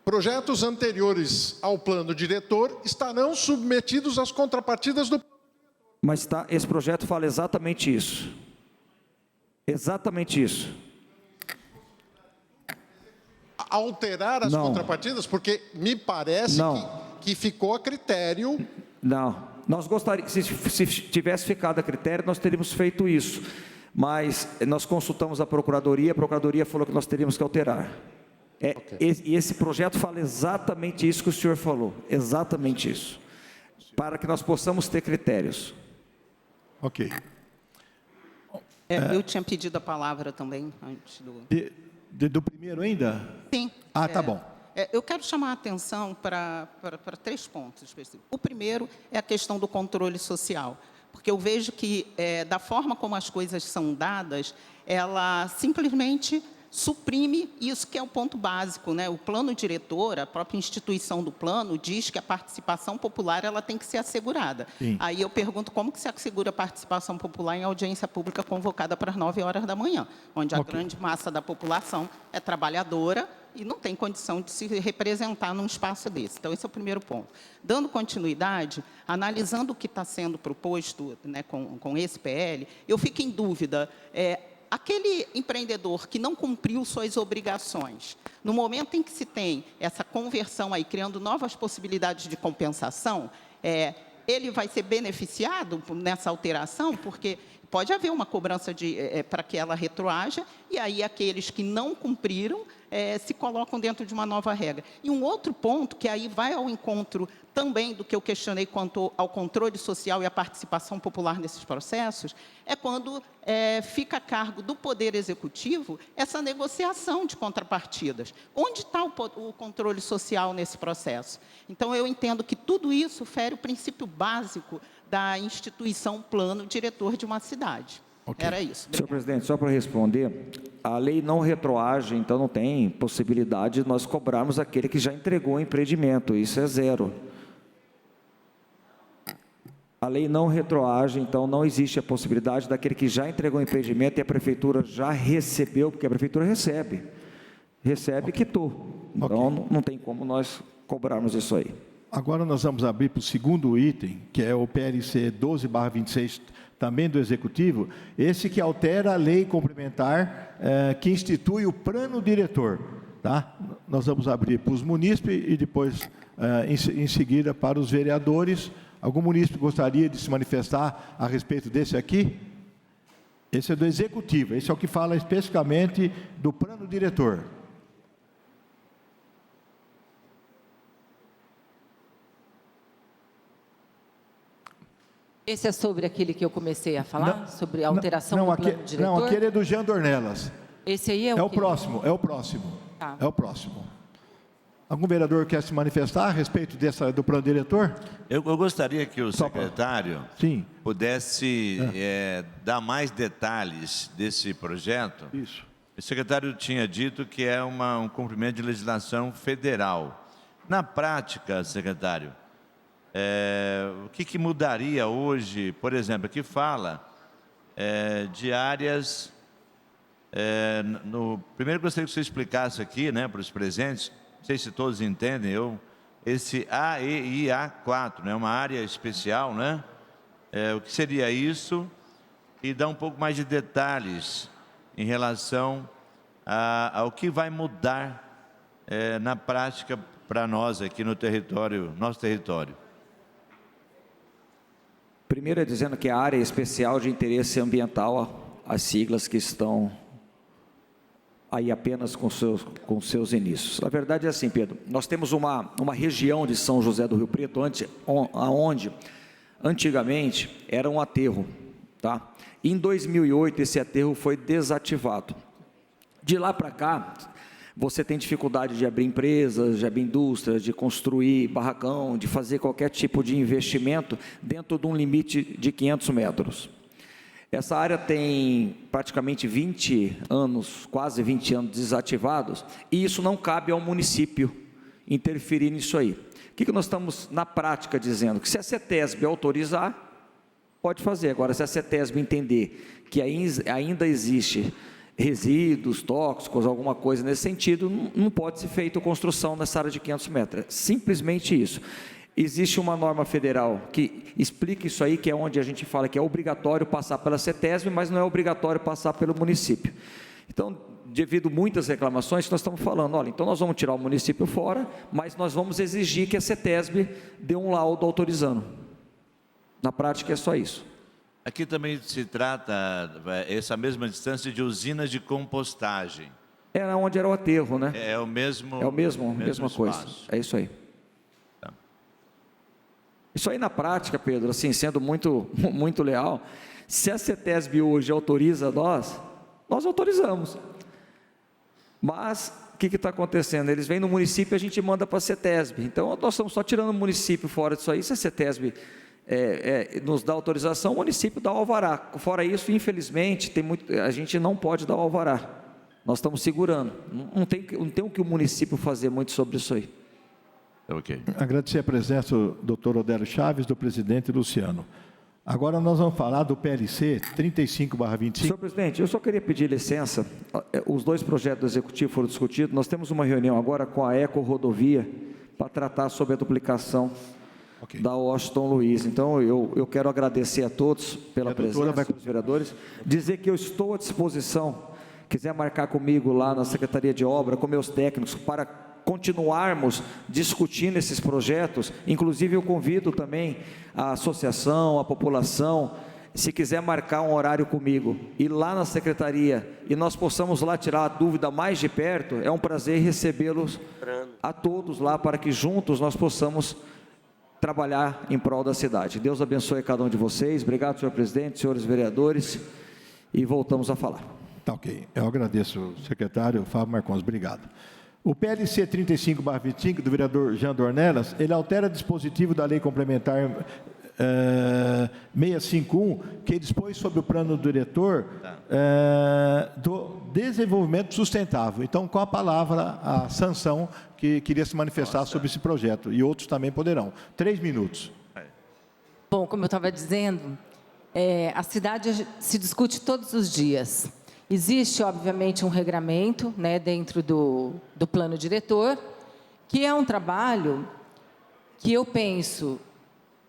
projetos anteriores ao plano diretor estarão submetidos às contrapartidas do... Mas esse projeto fala exatamente isso. Exatamente isso. Alterar as contrapartidas? Porque me parece que ficou a critério... Não. Nós gostaríamos, se tivesse ficado a critério, nós teríamos feito isso. Mas nós consultamos a Procuradoria falou que nós teríamos que alterar. E esse projeto fala exatamente isso que o senhor falou, exatamente isso, para que nós possamos ter critérios. Ok. Eu tinha pedido a palavra também, antes do... Do primeiro ainda? Sim. Ah, tá bom. Eu quero chamar a atenção para 3 pontos específicos. O primeiro é a questão do controle social, porque eu vejo que, da forma como as coisas são dadas, ela simplesmente suprime isso que é o ponto básico, né? O plano diretor, a própria instituição do plano, diz que a participação popular ela tem que ser assegurada. Sim. Aí eu pergunto como que se assegura a participação popular em audiência pública convocada para as 9 horas da manhã, onde a grande massa da população é trabalhadora e não tem condição de se representar num espaço desse. Então, esse é o primeiro ponto. Dando continuidade, analisando o que está sendo proposto, né, com esse PL, eu fico em dúvida, aquele empreendedor que não cumpriu suas obrigações, no momento em que se tem essa conversão aí, criando novas possibilidades de compensação, ele vai ser beneficiado nessa alteração, porque pode haver uma cobrança para que ela retroaja, e aí aqueles que não cumpriram se colocam dentro de uma nova regra. E um outro ponto, que aí vai ao encontro também do que eu questionei quanto ao controle social e à participação popular nesses processos, é quando fica a cargo do Poder Executivo essa negociação de contrapartidas. Onde está o controle social nesse processo? Então, eu entendo que tudo isso fere o princípio básico da instituição plano diretor de uma cidade. Okay. Era isso. Senhor presidente, só para responder, a lei não retroage, então não tem possibilidade de nós cobrarmos aquele que já entregou o empreendimento, isso é zero. A lei não retroage, então não existe a possibilidade daquele que já entregou o empreendimento e a prefeitura já recebeu, porque a prefeitura recebe e quitou. Então não tem como nós cobrarmos isso aí. Agora nós vamos abrir para o segundo item, que é o PLC 12/26, também do Executivo, esse que altera a lei complementar que institui o plano diretor. Tá? Nós vamos abrir para os munícipes e depois, em seguida, para os vereadores. Algum munícipe gostaria de se manifestar a respeito desse aqui? Esse é do Executivo, esse é o que fala especificamente do plano diretor. Esse é sobre aquele que eu comecei a falar? Sobre a alteração do plano diretor? Não, aquele é do Jean Dornelas. Esse aí é o quê? É o próximo. Tá. É o próximo. Algum vereador quer se manifestar a respeito do plano diretor? Eu gostaria que o secretário pudesse dar mais detalhes desse projeto. Isso. O secretário tinha dito que é um cumprimento de legislação federal. Na prática, secretário, o que mudaria hoje? Por exemplo, aqui fala de áreas... primeiro, gostaria que você explicasse aqui, né, para os presentes, não sei se todos entendem, esse AEIA4, né, uma área especial, né? O que seria isso? E dar um pouco mais de detalhes em relação ao que vai mudar na prática para nós aqui no nosso território. Primeiro é dizendo que a área especial de interesse ambiental, as siglas que estão aí apenas com seus inícios. A verdade é assim, Pedro, nós temos uma região de São José do Rio Preto, onde antigamente era um aterro, tá? Em 2008 esse aterro foi desativado. De lá para cá, você tem dificuldade de abrir empresas, de abrir indústrias, de construir barracão, de fazer qualquer tipo de investimento dentro de um limite de 500 metros. Essa área tem praticamente 20 anos, quase 20 anos desativados, e isso não cabe ao município interferir nisso aí. O que nós estamos, na prática, dizendo? Que se a CETESB autorizar, pode fazer. Agora, se a CETESB entender que ainda existe resíduos tóxicos, alguma coisa nesse sentido, não pode ser feita construção nessa área de 500 metros. É simplesmente isso. Existe uma norma federal que explica isso aí, que é onde a gente fala que é obrigatório passar pela CETESB, mas não é obrigatório passar pelo município. Então, devido a muitas reclamações, nós estamos falando, olha, então nós vamos tirar o município fora, mas nós vamos exigir que a CETESB dê um laudo autorizando. Na prática é só isso. Aqui também se trata, essa mesma distância, de usinas de compostagem. Era onde era o aterro, né? É o mesmo. É o mesma coisa. espaço. É isso aí. Isso aí na prática, Pedro, assim, sendo muito leal, se a CETESB hoje autoriza nós autorizamos. Mas o que está acontecendo? Eles vêm no município e a gente manda para a CETESB. Então nós estamos só tirando o município fora disso aí. Se a CETESB nos dá autorização, o município dá o alvará. Fora isso, infelizmente, a gente não pode dar o alvará. Nós estamos segurando. Não tem o que o município fazer muito sobre isso aí. Ok. Agradecer a presença do doutor Odélio Chaves, do presidente Luciano. Agora nós vamos falar do PLC 35/25. Senhor presidente, eu só queria pedir licença. Os 2 projetos do executivo foram discutidos. Nós temos uma reunião agora com a Eco Rodovia para tratar sobre a duplicação da Washington Luiz. Então, eu quero agradecer a todos pela presença dos vereadores, dizer que eu estou à disposição, quiser marcar comigo lá na Secretaria de Obra, com meus técnicos, para continuarmos discutindo esses projetos. Inclusive, eu convido também a associação, a população, se quiser marcar um horário comigo, ir lá na secretaria e nós possamos lá tirar a dúvida mais de perto, é um prazer recebê-los a todos lá, para que juntos nós possamos trabalhar em prol da cidade. Deus abençoe cada um de vocês. Obrigado, senhor presidente, senhores vereadores, e voltamos a falar. Tá ok. Eu agradeço, secretário Fábio Marcons. Obrigado. O PLC 35/25, do vereador Jean Dornelas, ele altera dispositivo da Lei Complementar 651, que dispõe sobre o plano do diretor do desenvolvimento sustentável. Então, com a palavra, a Sansão, que queria se manifestar sobre esse projeto, e outros também poderão. 3 minutos. Bom, como eu estava dizendo, a cidade se discute todos os dias. Existe, obviamente, um regramento, né, dentro do plano diretor, que é um trabalho que eu penso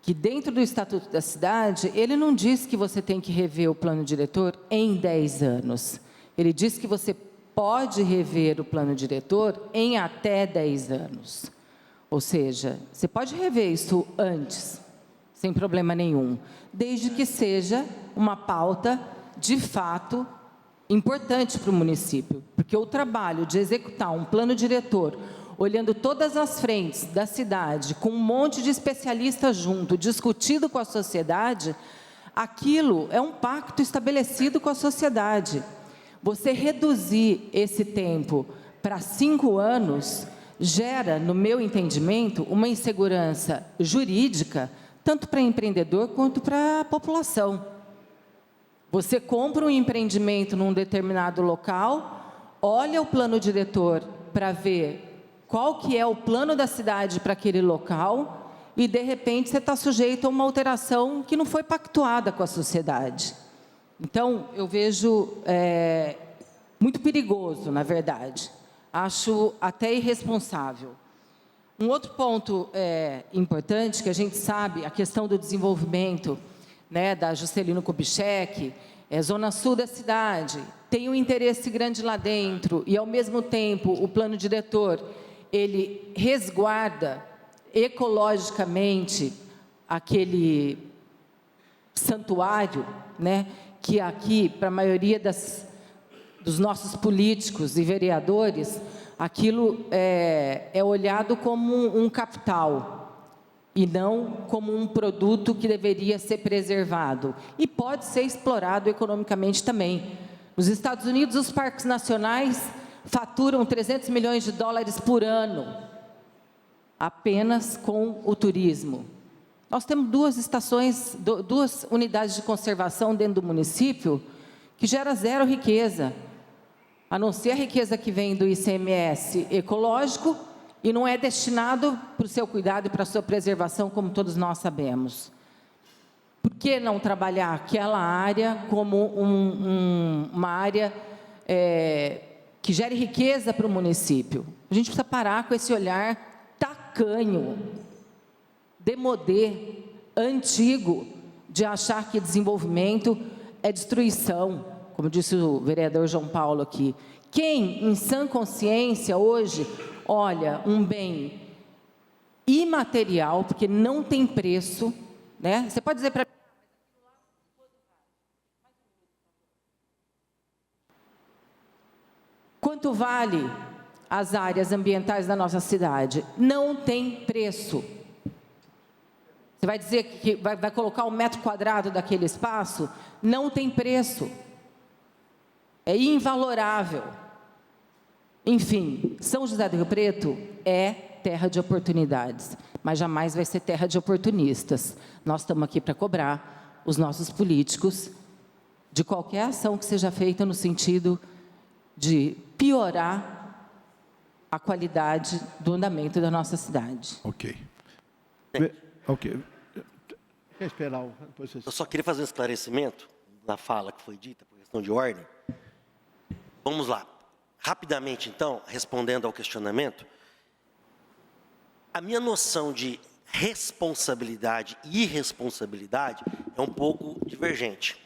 que, dentro do Estatuto da Cidade, ele não diz que você tem que rever o plano diretor em 10 anos. Ele diz que você pode rever o plano diretor em até 10 anos. Ou seja, você pode rever isso antes, sem problema nenhum, desde que seja uma pauta, de fato, importante para o município, porque o trabalho de executar um plano diretor, olhando todas as frentes da cidade, com um monte de especialistas junto, discutido com a sociedade, aquilo é um pacto estabelecido com a sociedade. Você reduzir esse tempo para 5 anos, gera, no meu entendimento, uma insegurança jurídica, tanto para o empreendedor quanto para a população. Você compra um empreendimento num determinado local, olha o plano diretor para ver qual que é o plano da cidade para aquele local e, de repente, você está sujeito a uma alteração que não foi pactuada com a sociedade. Então, eu vejo muito perigoso, na verdade. Acho até irresponsável. Um outro ponto importante, que a gente sabe, a questão do desenvolvimento, né, da Juscelino Kubitschek, zona sul da cidade, tem um interesse grande lá dentro e, ao mesmo tempo, o plano diretor, ele resguarda ecologicamente aquele santuário, né, que aqui, para a maioria dos nossos políticos e vereadores, aquilo é olhado como um capital, e não como um produto que deveria ser preservado. E pode ser explorado economicamente também. Nos Estados Unidos, os parques nacionais faturam $300 milhões por ano, apenas com o turismo. Nós temos 2 unidades de conservação dentro do município, que gera 0 riqueza, a não ser a riqueza que vem do ICMS ecológico, e não é destinado para o seu cuidado e para a sua preservação, como todos nós sabemos. Por que não trabalhar aquela área como uma área que gere riqueza para o município? A gente precisa parar com esse olhar tacanho, demodê, antigo, de achar que desenvolvimento é destruição, como disse o vereador João Paulo aqui. Quem, em sã consciência, hoje, olha um bem imaterial, porque não tem preço, né? Você pode dizer para mim, Quanto vale as áreas ambientais da nossa cidade? Não tem preço. Você vai dizer que vai colocar um metro quadrado daquele espaço? Não tem preço. É invalorável. Enfim, São José do Rio Preto é terra de oportunidades, mas jamais vai ser terra de oportunistas. Nós estamos aqui para cobrar os nossos políticos de qualquer ação que seja feita no sentido de piorar a qualidade do andamento da nossa cidade. Ok. Ok. Quer esperar? Eu só queria fazer um esclarecimento na fala que foi dita, por questão de ordem. Vamos lá. Rapidamente, então, respondendo ao questionamento, a minha noção de responsabilidade e irresponsabilidade é um pouco divergente.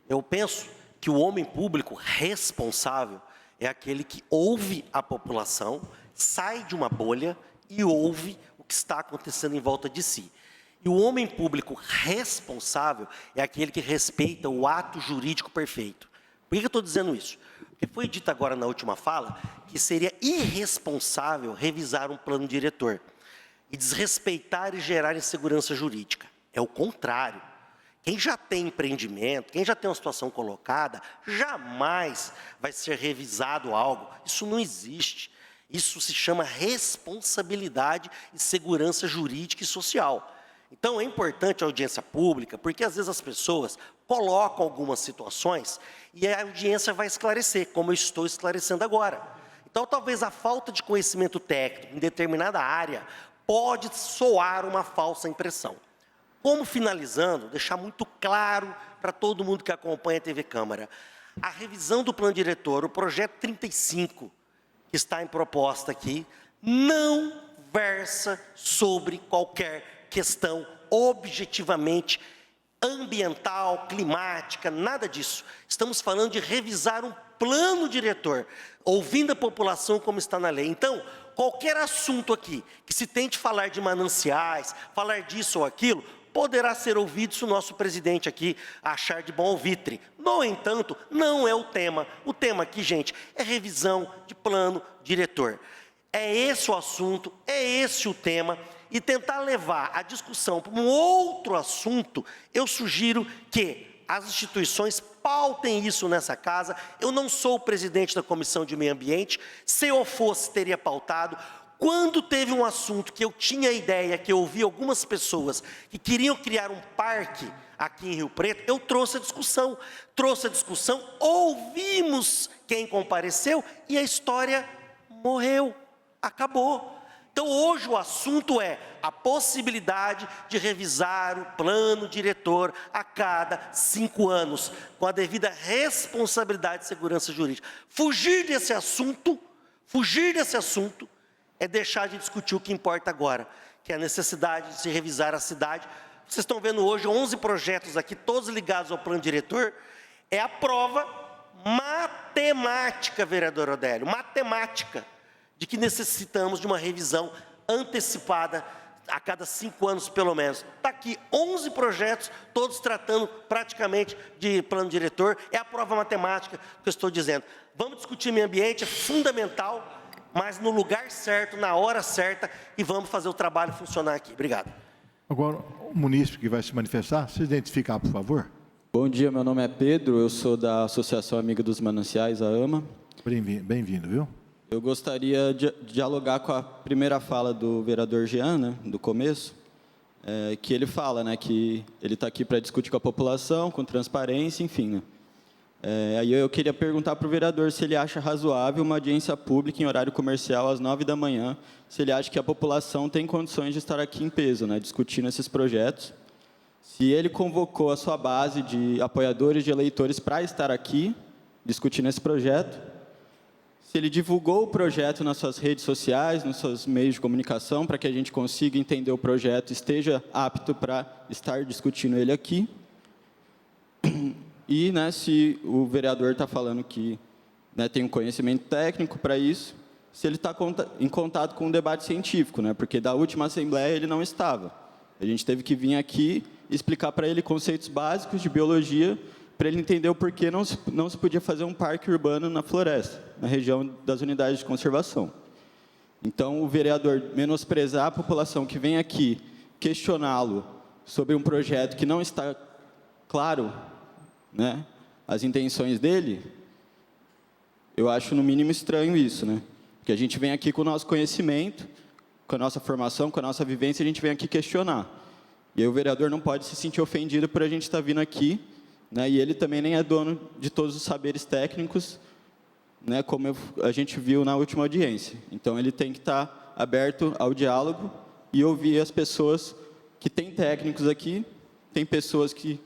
Eu penso que o homem público responsável é aquele que ouve a população, sai de uma bolha e ouve o que está acontecendo em volta de si. E o homem público responsável é aquele que respeita o ato jurídico perfeito. Por que eu estou dizendo isso? Porque foi dito agora na última fala que seria irresponsável revisar um plano diretor e desrespeitar e gerar insegurança jurídica. É o contrário. Quem já tem empreendimento, quem já tem uma situação colocada, jamais vai ser revisado algo. Isso não existe. Isso se chama responsabilidade e segurança jurídica e social. Então, é importante a audiência pública, porque às vezes as pessoas colocam algumas situações e a audiência vai esclarecer, como eu estou esclarecendo agora. Então, talvez a falta de conhecimento técnico em determinada área pode soar uma falsa impressão. Como finalizando, deixar muito claro para todo mundo que acompanha a TV Câmara, a revisão do plano diretor, o projeto 35, que está em proposta aqui, não versa sobre qualquer questão objetivamente ambiental, climática, nada disso. Estamos falando de revisar um plano diretor, ouvindo a população como está na lei. Então, qualquer assunto aqui que se tente falar de mananciais, falar disso ou aquilo, poderá ser ouvido se o nosso presidente aqui achar de bom alvitre. No entanto, não é o tema. O tema aqui, gente, é revisão de plano diretor. É esse o assunto, é esse o tema. E tentar levar a discussão para um outro assunto, eu sugiro que as instituições pautem isso nessa casa. Eu não sou o presidente da Comissão de Meio Ambiente, se eu fosse, teria pautado. Quando teve um assunto que eu tinha ideia, que eu ouvi algumas pessoas que queriam criar um parque aqui em Rio Preto, eu trouxe a discussão, ouvimos quem compareceu e a história morreu, acabou. Então, hoje o assunto é a possibilidade de revisar o plano diretor a cada 5 anos, com a devida responsabilidade de segurança jurídica. Fugir desse assunto é deixar de discutir o que importa agora, que é a necessidade de se revisar a cidade. Vocês estão vendo hoje 11 projetos aqui, todos ligados ao plano diretor. É a prova matemática, vereador Odélio, matemática, de que necessitamos de uma revisão antecipada a cada 5 anos, pelo menos. Está aqui 11 projetos, todos tratando praticamente de plano diretor. É a prova matemática que eu estou dizendo. Vamos discutir meio ambiente, é fundamental, mas no lugar certo, na hora certa, e vamos fazer o trabalho funcionar aqui. Obrigado. Agora, o munícipe que vai se manifestar, se identificar, por favor. Bom dia, meu nome é Pedro, eu sou da Associação Amigo dos Mananciais, a AMA. Bem-vindo, viu? Eu gostaria de dialogar com a primeira fala do vereador Jean, né, do começo, que ele fala, né, que ele está aqui para discutir com a população, com transparência, enfim. Né. Aí eu queria perguntar para o vereador se ele acha razoável uma audiência pública em horário comercial às 9 da manhã, se ele acha que a população tem condições de estar aqui em peso, né, discutindo esses projetos, se ele convocou a sua base de apoiadores, de eleitores para estar aqui discutindo esse projeto, se ele divulgou o projeto nas suas redes sociais, nos seus meios de comunicação, para que a gente consiga entender o projeto, esteja apto para estar discutindo ele aqui. E, né, se o vereador está falando que, né, tem um conhecimento técnico para isso, se ele está em contato com um debate científico, né, porque da última Assembleia ele não estava. A gente teve que vir aqui explicar para ele conceitos básicos de biologia para ele entender o porquê não se podia fazer um parque urbano na floresta, na região das unidades de conservação. Então, o vereador menosprezar a população que vem aqui questioná-lo sobre um projeto que não está claro, né, as intenções dele, eu acho no mínimo estranho isso, né? Porque a gente vem aqui com o nosso conhecimento, com a nossa formação, com a nossa vivência, a gente vem aqui questionar. E aí o vereador não pode se sentir ofendido por a gente estar vindo aqui, né? E ele também nem é dono de todos os saberes técnicos, né, como a gente viu na última audiência. Então, ele tem que estar aberto ao diálogo e ouvir as pessoas que têm técnicos aqui, tem pessoas que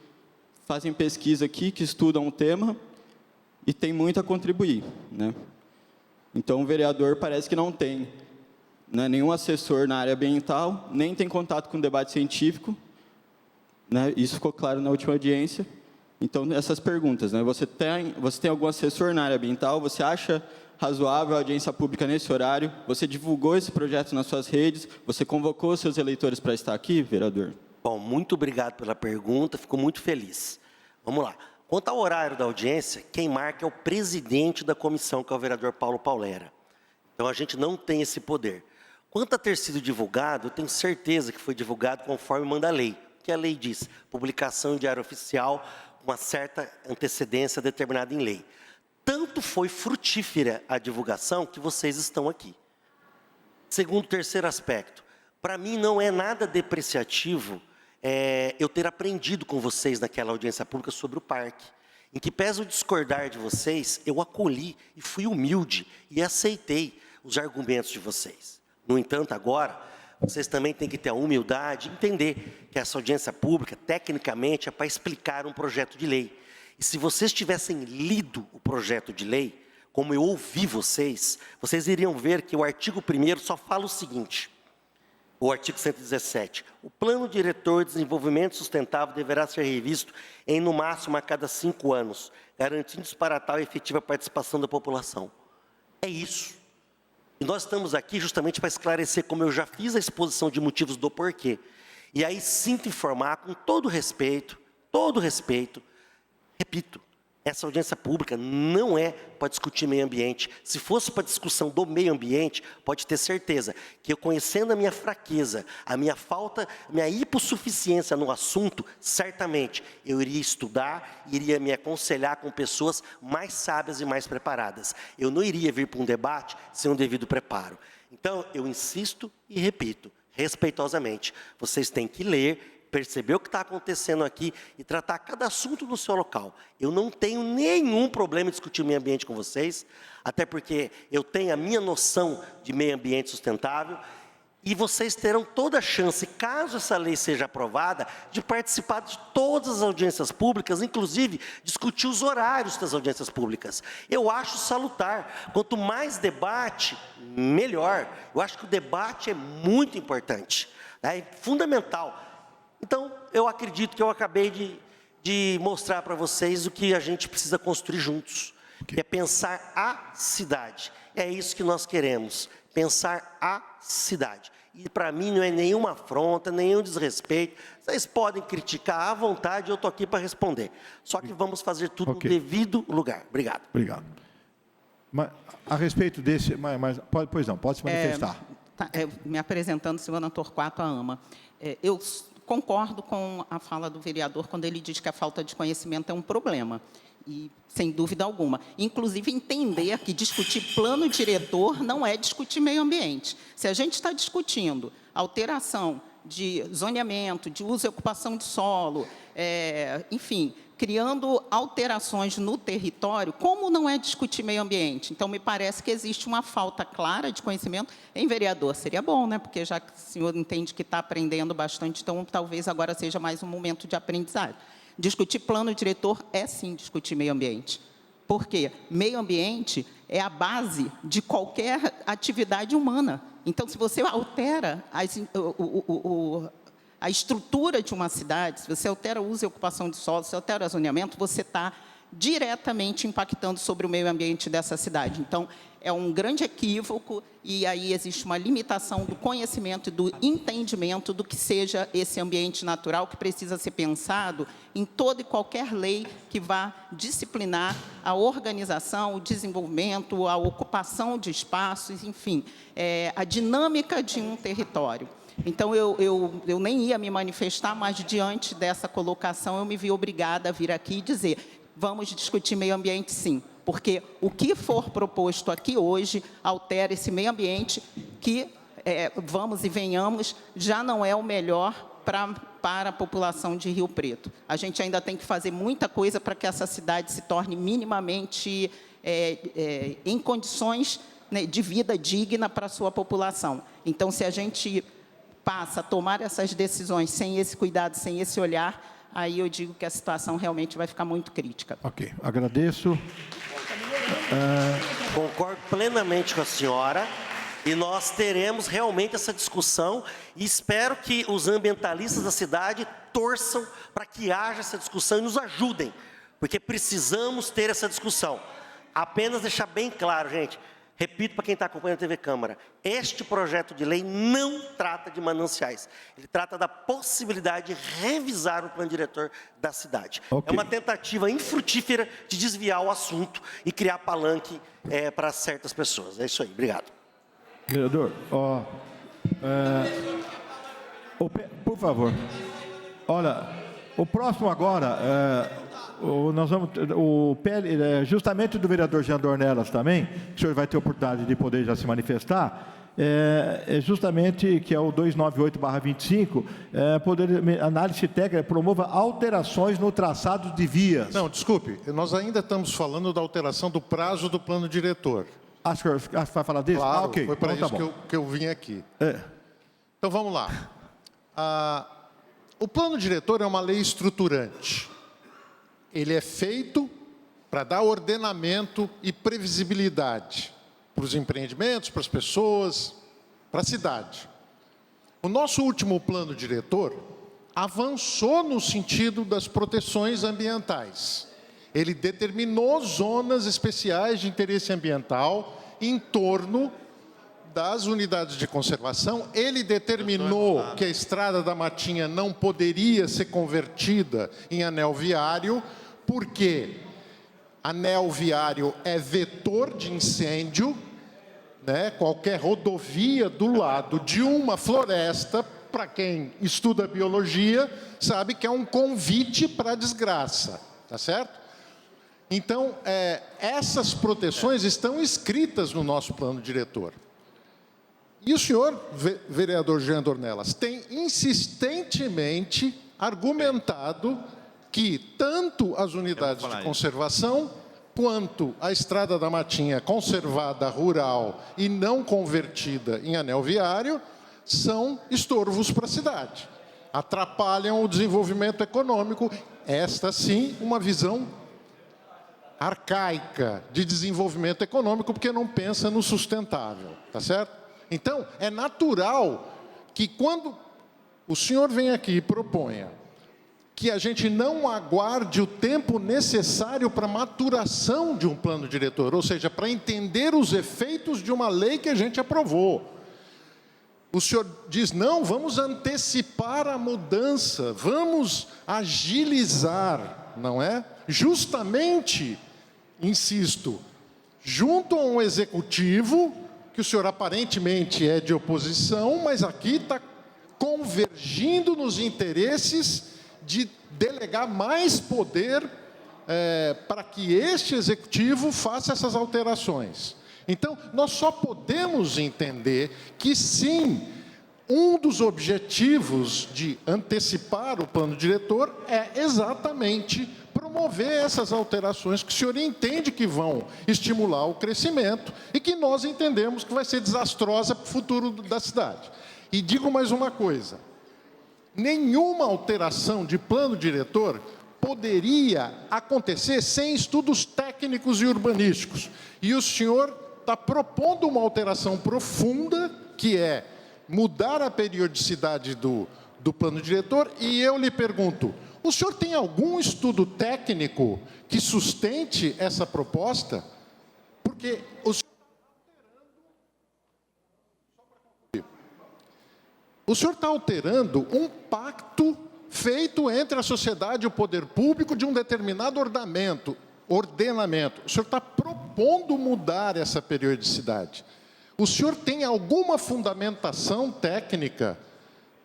fazem pesquisa aqui, que estudam o tema e tem muito a contribuir, né? Então, o vereador parece que não tem, né, nenhum assessor na área ambiental, nem tem contato com o debate científico, né? Isso ficou claro na última audiência. Então, essas perguntas, né? Você tem algum assessor na área ambiental? Você acha razoável a audiência pública nesse horário? Você divulgou esse projeto nas suas redes? Você convocou seus eleitores para estar aqui, vereador? Bom, muito obrigado pela pergunta, fico muito feliz. Vamos lá. Quanto ao horário da audiência, quem marca é o presidente da comissão, que é o vereador Paulo Paulera. Então, a gente não tem esse poder. Quanto a ter sido divulgado, eu tenho certeza que foi divulgado conforme manda a lei. O que a lei diz? Publicação em diário oficial, uma certa antecedência determinada em lei. Tanto foi frutífera a divulgação que vocês estão aqui. Segundo, terceiro aspecto, para mim não é nada depreciativo eu ter aprendido com vocês naquela audiência pública sobre o parque. Em que pese o discordar de vocês, eu acolhi e fui humilde e aceitei os argumentos de vocês. No entanto, agora, vocês também têm que ter a humildade de entender que essa audiência pública, tecnicamente, é para explicar um projeto de lei. E se vocês tivessem lido o projeto de lei, como eu ouvi vocês iriam ver que o artigo 1º só fala o seguinte, o artigo 117, o Plano Diretor de Desenvolvimento Sustentável deverá ser revisto em, no máximo, a cada 5 anos, garantindo para tal efetiva participação da população. É isso. E nós estamos aqui justamente para esclarecer, como eu já fiz a exposição de motivos do porquê. E aí sinto informar com todo respeito, repito, essa audiência pública não é para discutir meio ambiente. Se fosse para discussão do meio ambiente, pode ter certeza que eu, conhecendo a minha fraqueza, a minha falta, a minha hipossuficiência no assunto, certamente eu iria estudar, iria me aconselhar com pessoas mais sábias e mais preparadas. Eu não iria vir para um debate sem um devido preparo. Então, eu insisto e repito, respeitosamente, vocês têm que ler, perceber o que está acontecendo aqui e tratar cada assunto no seu local. Eu não tenho nenhum problema em discutir o meio ambiente com vocês, até porque eu tenho a minha noção de meio ambiente sustentável e vocês terão toda a chance, caso essa lei seja aprovada, de participar de todas as audiências públicas, inclusive discutir os horários das audiências públicas. Eu acho salutar. Quanto mais debate, melhor. Eu acho que o debate é muito importante, é fundamental. Então, eu acredito que eu acabei de mostrar para vocês o que a gente precisa construir juntos, que é pensar a cidade. É isso que nós queremos, pensar a cidade. E, para mim, não é nenhuma afronta, nenhum desrespeito. Vocês podem criticar à vontade, eu estou aqui para responder. Só que vamos fazer tudo no devido lugar. Obrigado. Obrigado. Mas, a respeito desse... pois não, pode se manifestar. Me apresentando, Silvana Torquato, a AMA. Eu concordo com a fala do vereador quando ele diz que a falta de conhecimento é um problema, e sem dúvida alguma. Inclusive, entender que discutir plano diretor não é discutir meio ambiente. Se a gente está discutindo alteração de zoneamento, de uso e ocupação de solo, enfim, criando alterações no território, como não é discutir meio ambiente? Então, me parece que existe uma falta clara de conhecimento. Em vereador, seria bom, né? Porque já que o senhor entende que está aprendendo bastante, então talvez agora seja mais um momento de aprendizagem. Discutir plano diretor é, sim, discutir meio ambiente. Por quê? Meio ambiente é a base de qualquer atividade humana. Então, se você altera a estrutura de uma cidade, se você altera o uso e ocupação de solo, se altera o zoneamento, você está diretamente impactando sobre o meio ambiente dessa cidade. Então, é um grande equívoco e aí existe uma limitação do conhecimento e do entendimento do que seja esse ambiente natural que precisa ser pensado em toda e qualquer lei que vá disciplinar a organização, o desenvolvimento, a ocupação de espaços, enfim, a dinâmica de um território. Então, eu nem ia me manifestar, mas diante dessa colocação eu me vi obrigada a vir aqui e dizer: vamos discutir meio ambiente, sim, porque o que for proposto aqui hoje altera esse meio ambiente que, vamos e venhamos, já não é o melhor para a população de Rio Preto. A gente ainda tem que fazer muita coisa para que essa cidade se torne minimamente em condições, né, de vida digna para a sua população. Então, se a gente passa a tomar essas decisões sem esse cuidado, sem esse olhar, aí eu digo que a situação realmente vai ficar muito crítica. Ok, agradeço. Concordo plenamente com a senhora e nós teremos realmente essa discussão e espero que os ambientalistas da cidade torçam para que haja essa discussão e nos ajudem, porque precisamos ter essa discussão. Apenas deixar bem claro, gente, repito para quem está acompanhando a TV Câmara, este projeto de lei não trata de mananciais, ele trata da possibilidade de revisar o plano diretor da cidade. Okay. É uma tentativa infrutífera de desviar o assunto e criar palanque para certas pessoas. É isso aí, obrigado. Vereador, por favor, olha, o próximo agora... nós vamos, justamente do vereador Jean Dornelas também, que o senhor vai ter oportunidade de poder já se manifestar, justamente que é o 298/25, análise técnica, promova alterações no traçado de vias. Não, desculpe, nós ainda estamos falando da alteração do prazo do plano diretor. Acho que vai falar disso? Claro, Okay. foi para então, isso que eu vim aqui. Então, vamos lá. O plano diretor é uma lei estruturante. Ele é feito para dar ordenamento e previsibilidade para os empreendimentos, para as pessoas, para a cidade. O nosso último plano diretor avançou no sentido das proteções ambientais. Ele determinou zonas especiais de interesse ambiental em torno das unidades de conservação. Ele determinou que a Estrada da Matinha não poderia ser convertida em anel viário, porque anel viário é vetor de incêndio, né? Qualquer rodovia do lado de uma floresta, para quem estuda biologia, sabe que é um convite para a desgraça, tá certo? Então, essas proteções estão escritas no nosso plano diretor. E o senhor, vereador Jean Dornelas, tem insistentemente argumentado que tanto as unidades de conservação quanto a Estrada da Matinha conservada rural e não convertida em anel viário são estorvos para a cidade, atrapalham o desenvolvimento econômico. Esta, sim, uma visão arcaica de desenvolvimento econômico, porque não pensa no sustentável, tá certo? Então, é natural que quando o senhor vem aqui e proponha que a gente não aguarde o tempo necessário para a maturação de um plano diretor, ou seja, para entender os efeitos de uma lei que a gente aprovou. O senhor diz, não, vamos antecipar a mudança, vamos agilizar, não é? Justamente, insisto, junto a um executivo, que o senhor aparentemente é de oposição, mas aqui está convergindo nos interesses de delegar mais poder para que este executivo faça essas alterações. Então, nós só podemos entender que, sim, um dos objetivos de antecipar o plano diretor é exatamente promover essas alterações que o senhor entende que vão estimular o crescimento e que nós entendemos que vai ser desastrosa para o futuro da cidade. E digo mais uma coisa, nenhuma alteração de plano diretor poderia acontecer sem estudos técnicos e urbanísticos. E o senhor está propondo uma alteração profunda, que é mudar a periodicidade do plano diretor, e eu lhe pergunto, O senhor tem algum estudo técnico que sustente essa proposta? Porque o senhor está alterando um pacto feito entre a sociedade e o poder público de um determinado ordenamento. O senhor está propondo mudar essa periodicidade. O senhor tem alguma fundamentação técnica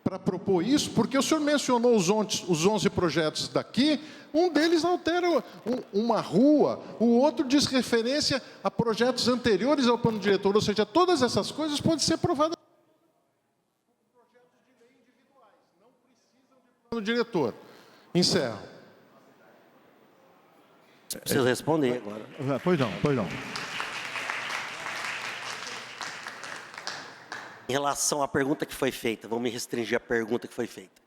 para propor isso? Porque o senhor mencionou os 11 projetos daqui, um deles altera uma rua, o outro diz referência a projetos anteriores ao plano diretor, ou seja, todas essas coisas podem ser provadas como projetos de lei individuais, não precisam de plano diretor. Encerro. Preciso responder agora. Pois não. Em relação à pergunta que foi feita, vou me restringir à pergunta que foi feita.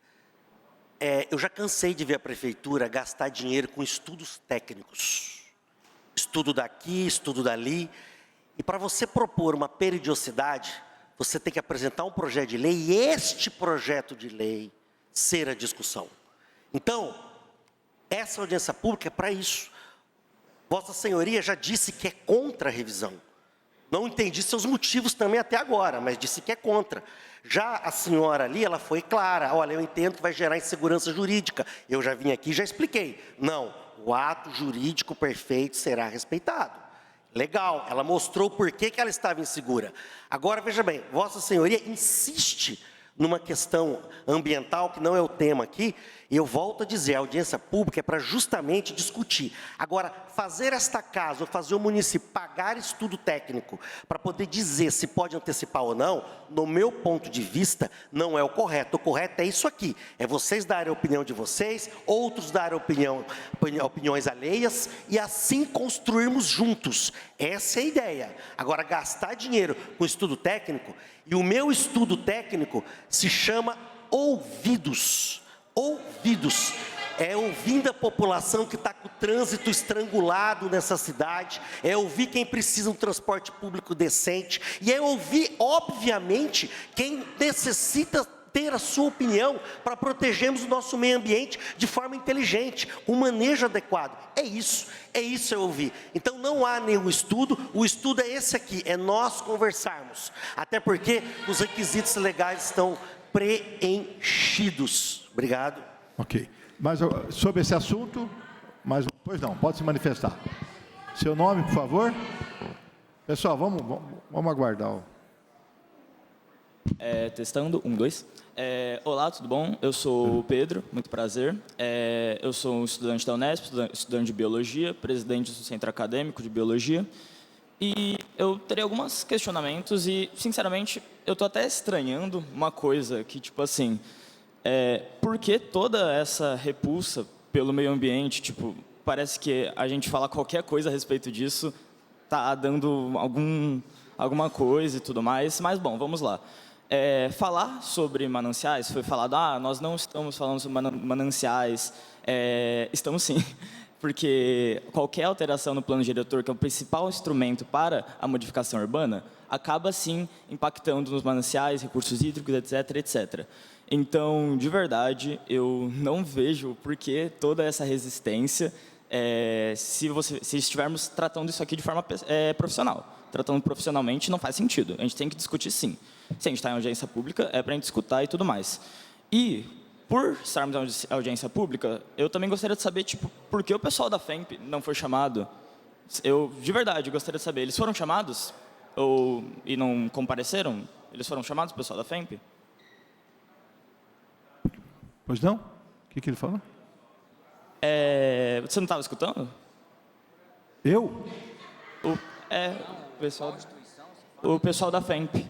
Eu já cansei de ver a prefeitura gastar dinheiro com estudos técnicos. Estudo daqui, estudo dali. E para você propor uma periodicidade, você tem que apresentar um projeto de lei e este projeto de lei ser a discussão. Então, essa audiência pública é para isso. Vossa Senhoria já disse que é contra a revisão. Não entendi seus motivos também até agora, mas disse que é contra. Já a senhora ali, ela foi clara. Olha, eu entendo que vai gerar insegurança jurídica. Eu já vim aqui e já expliquei. Não, o ato jurídico perfeito será respeitado. Legal, ela mostrou por que ela estava insegura. Agora, veja bem, Vossa Senhoria insiste numa questão ambiental, que não é o tema aqui, e eu volto a dizer, a audiência pública é para justamente discutir. Agora, fazer esta casa, ou fazer o município pagar estudo técnico, para poder dizer se pode antecipar ou não, no meu ponto de vista, não é o correto. O correto é isso aqui, é vocês darem a opinião de vocês, outros darem opiniões alheias, e assim construirmos juntos. Essa é a ideia. Agora, gastar dinheiro com estudo técnico, e o meu estudo técnico se chama ouvidos. Ouvidos. É ouvindo a população que está com o trânsito estrangulado nessa cidade, é ouvir quem precisa de um transporte público decente, e é ouvir, obviamente, quem necessita ter a sua opinião para protegermos o nosso meio ambiente de forma inteligente, com manejo adequado. É isso eu ouvir. Então não há nenhum estudo, o estudo é esse aqui, é nós conversarmos. Até porque os requisitos legais estão preenchidos. Obrigado. Ok. Mas sobre esse assunto, pois não, pode se manifestar. Seu nome, por favor. Pessoal, vamos aguardar. Testando, 1, 2. Olá, tudo bom? Eu sou o Pedro, muito prazer. Eu sou um estudante da Unesp, estudante de Biologia, presidente do Centro Acadêmico de Biologia. E eu teria alguns questionamentos e, sinceramente, eu estou até estranhando uma coisa que, tipo assim, por que toda essa repulsa pelo meio ambiente? Tipo, parece que a gente fala qualquer coisa a respeito disso, tá dando alguma coisa e tudo mais. Mas, bom, vamos lá. Falar sobre mananciais, foi falado, nós não estamos falando sobre mananciais, estamos sim, porque qualquer alteração no plano diretor, que é o principal instrumento para a modificação urbana, acaba sim impactando nos mananciais, recursos hídricos, etc, etc. Então, de verdade, eu não vejo por que toda essa resistência, se estivermos tratando isso aqui de forma profissional. Tratando profissionalmente não faz sentido, a gente tem que discutir sim. Se a gente está em audiência pública, é para a gente escutar e tudo mais. E, por estarmos em audiência pública, eu também gostaria de saber, tipo, por que o pessoal da FEMP não foi chamado? Eu, de verdade, gostaria de saber, eles foram chamados? E não compareceram? Eles foram chamados, o pessoal da FEMP? Pois não? O que ele falou? Você não estava escutando? Eu? O pessoal da FEMP.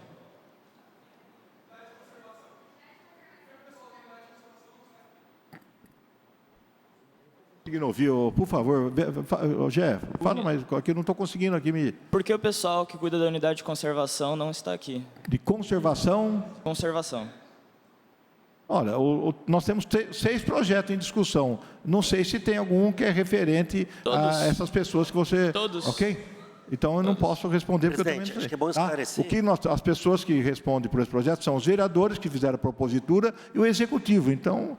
Conseguindo ouvir, por favor, Gé, fala mais, que eu não estou conseguindo aqui me... Por que o pessoal que cuida da unidade de conservação não está aqui? De conservação? Conservação. Olha, nós temos 6 projetos em discussão. Não sei se tem algum que é referente a essas pessoas que você... Todos. Ok? Então, eu não posso responder porque eu também Presidente, não sei. acho que é bom esclarecer. O que as pessoas que respondem por esse projeto são os vereadores que fizeram a propositura e o executivo. Então,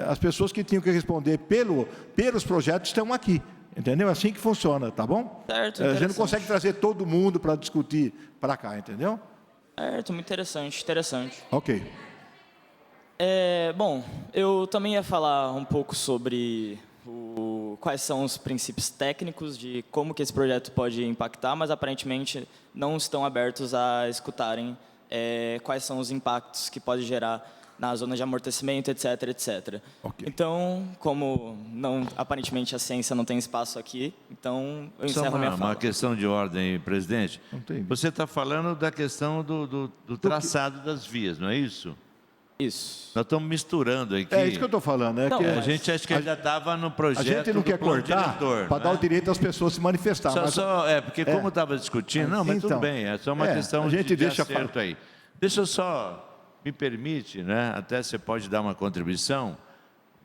as pessoas que tinham que responder pelos projetos estão aqui. Entendeu? É assim que funciona, tá bom? Certo, a gente não consegue trazer todo mundo para discutir para cá, entendeu? Certo, muito interessante, interessante. Ok. Bom, eu também ia falar um pouco sobre quais são os princípios técnicos de como que esse projeto pode impactar, mas aparentemente não estão abertos a escutarem quais são os impactos que pode gerar na zona de amortecimento, etc, etc. Okay. Então, como aparentemente a ciência não tem espaço aqui, então eu encerro minha fala. Uma questão de ordem, presidente. Você está falando da questão do traçado das vias, não é isso? Isso. Nós estamos misturando aqui. É isso que eu estou falando. Não, a gente acha que ainda estava no projeto. A gente não quer cortar para dar o direito às pessoas se manifestar. Porque como estava discutindo, não, mas tudo bem, é só uma questão de acerto aí. Deixa eu só, me permite, né? Até você pode dar uma contribuição,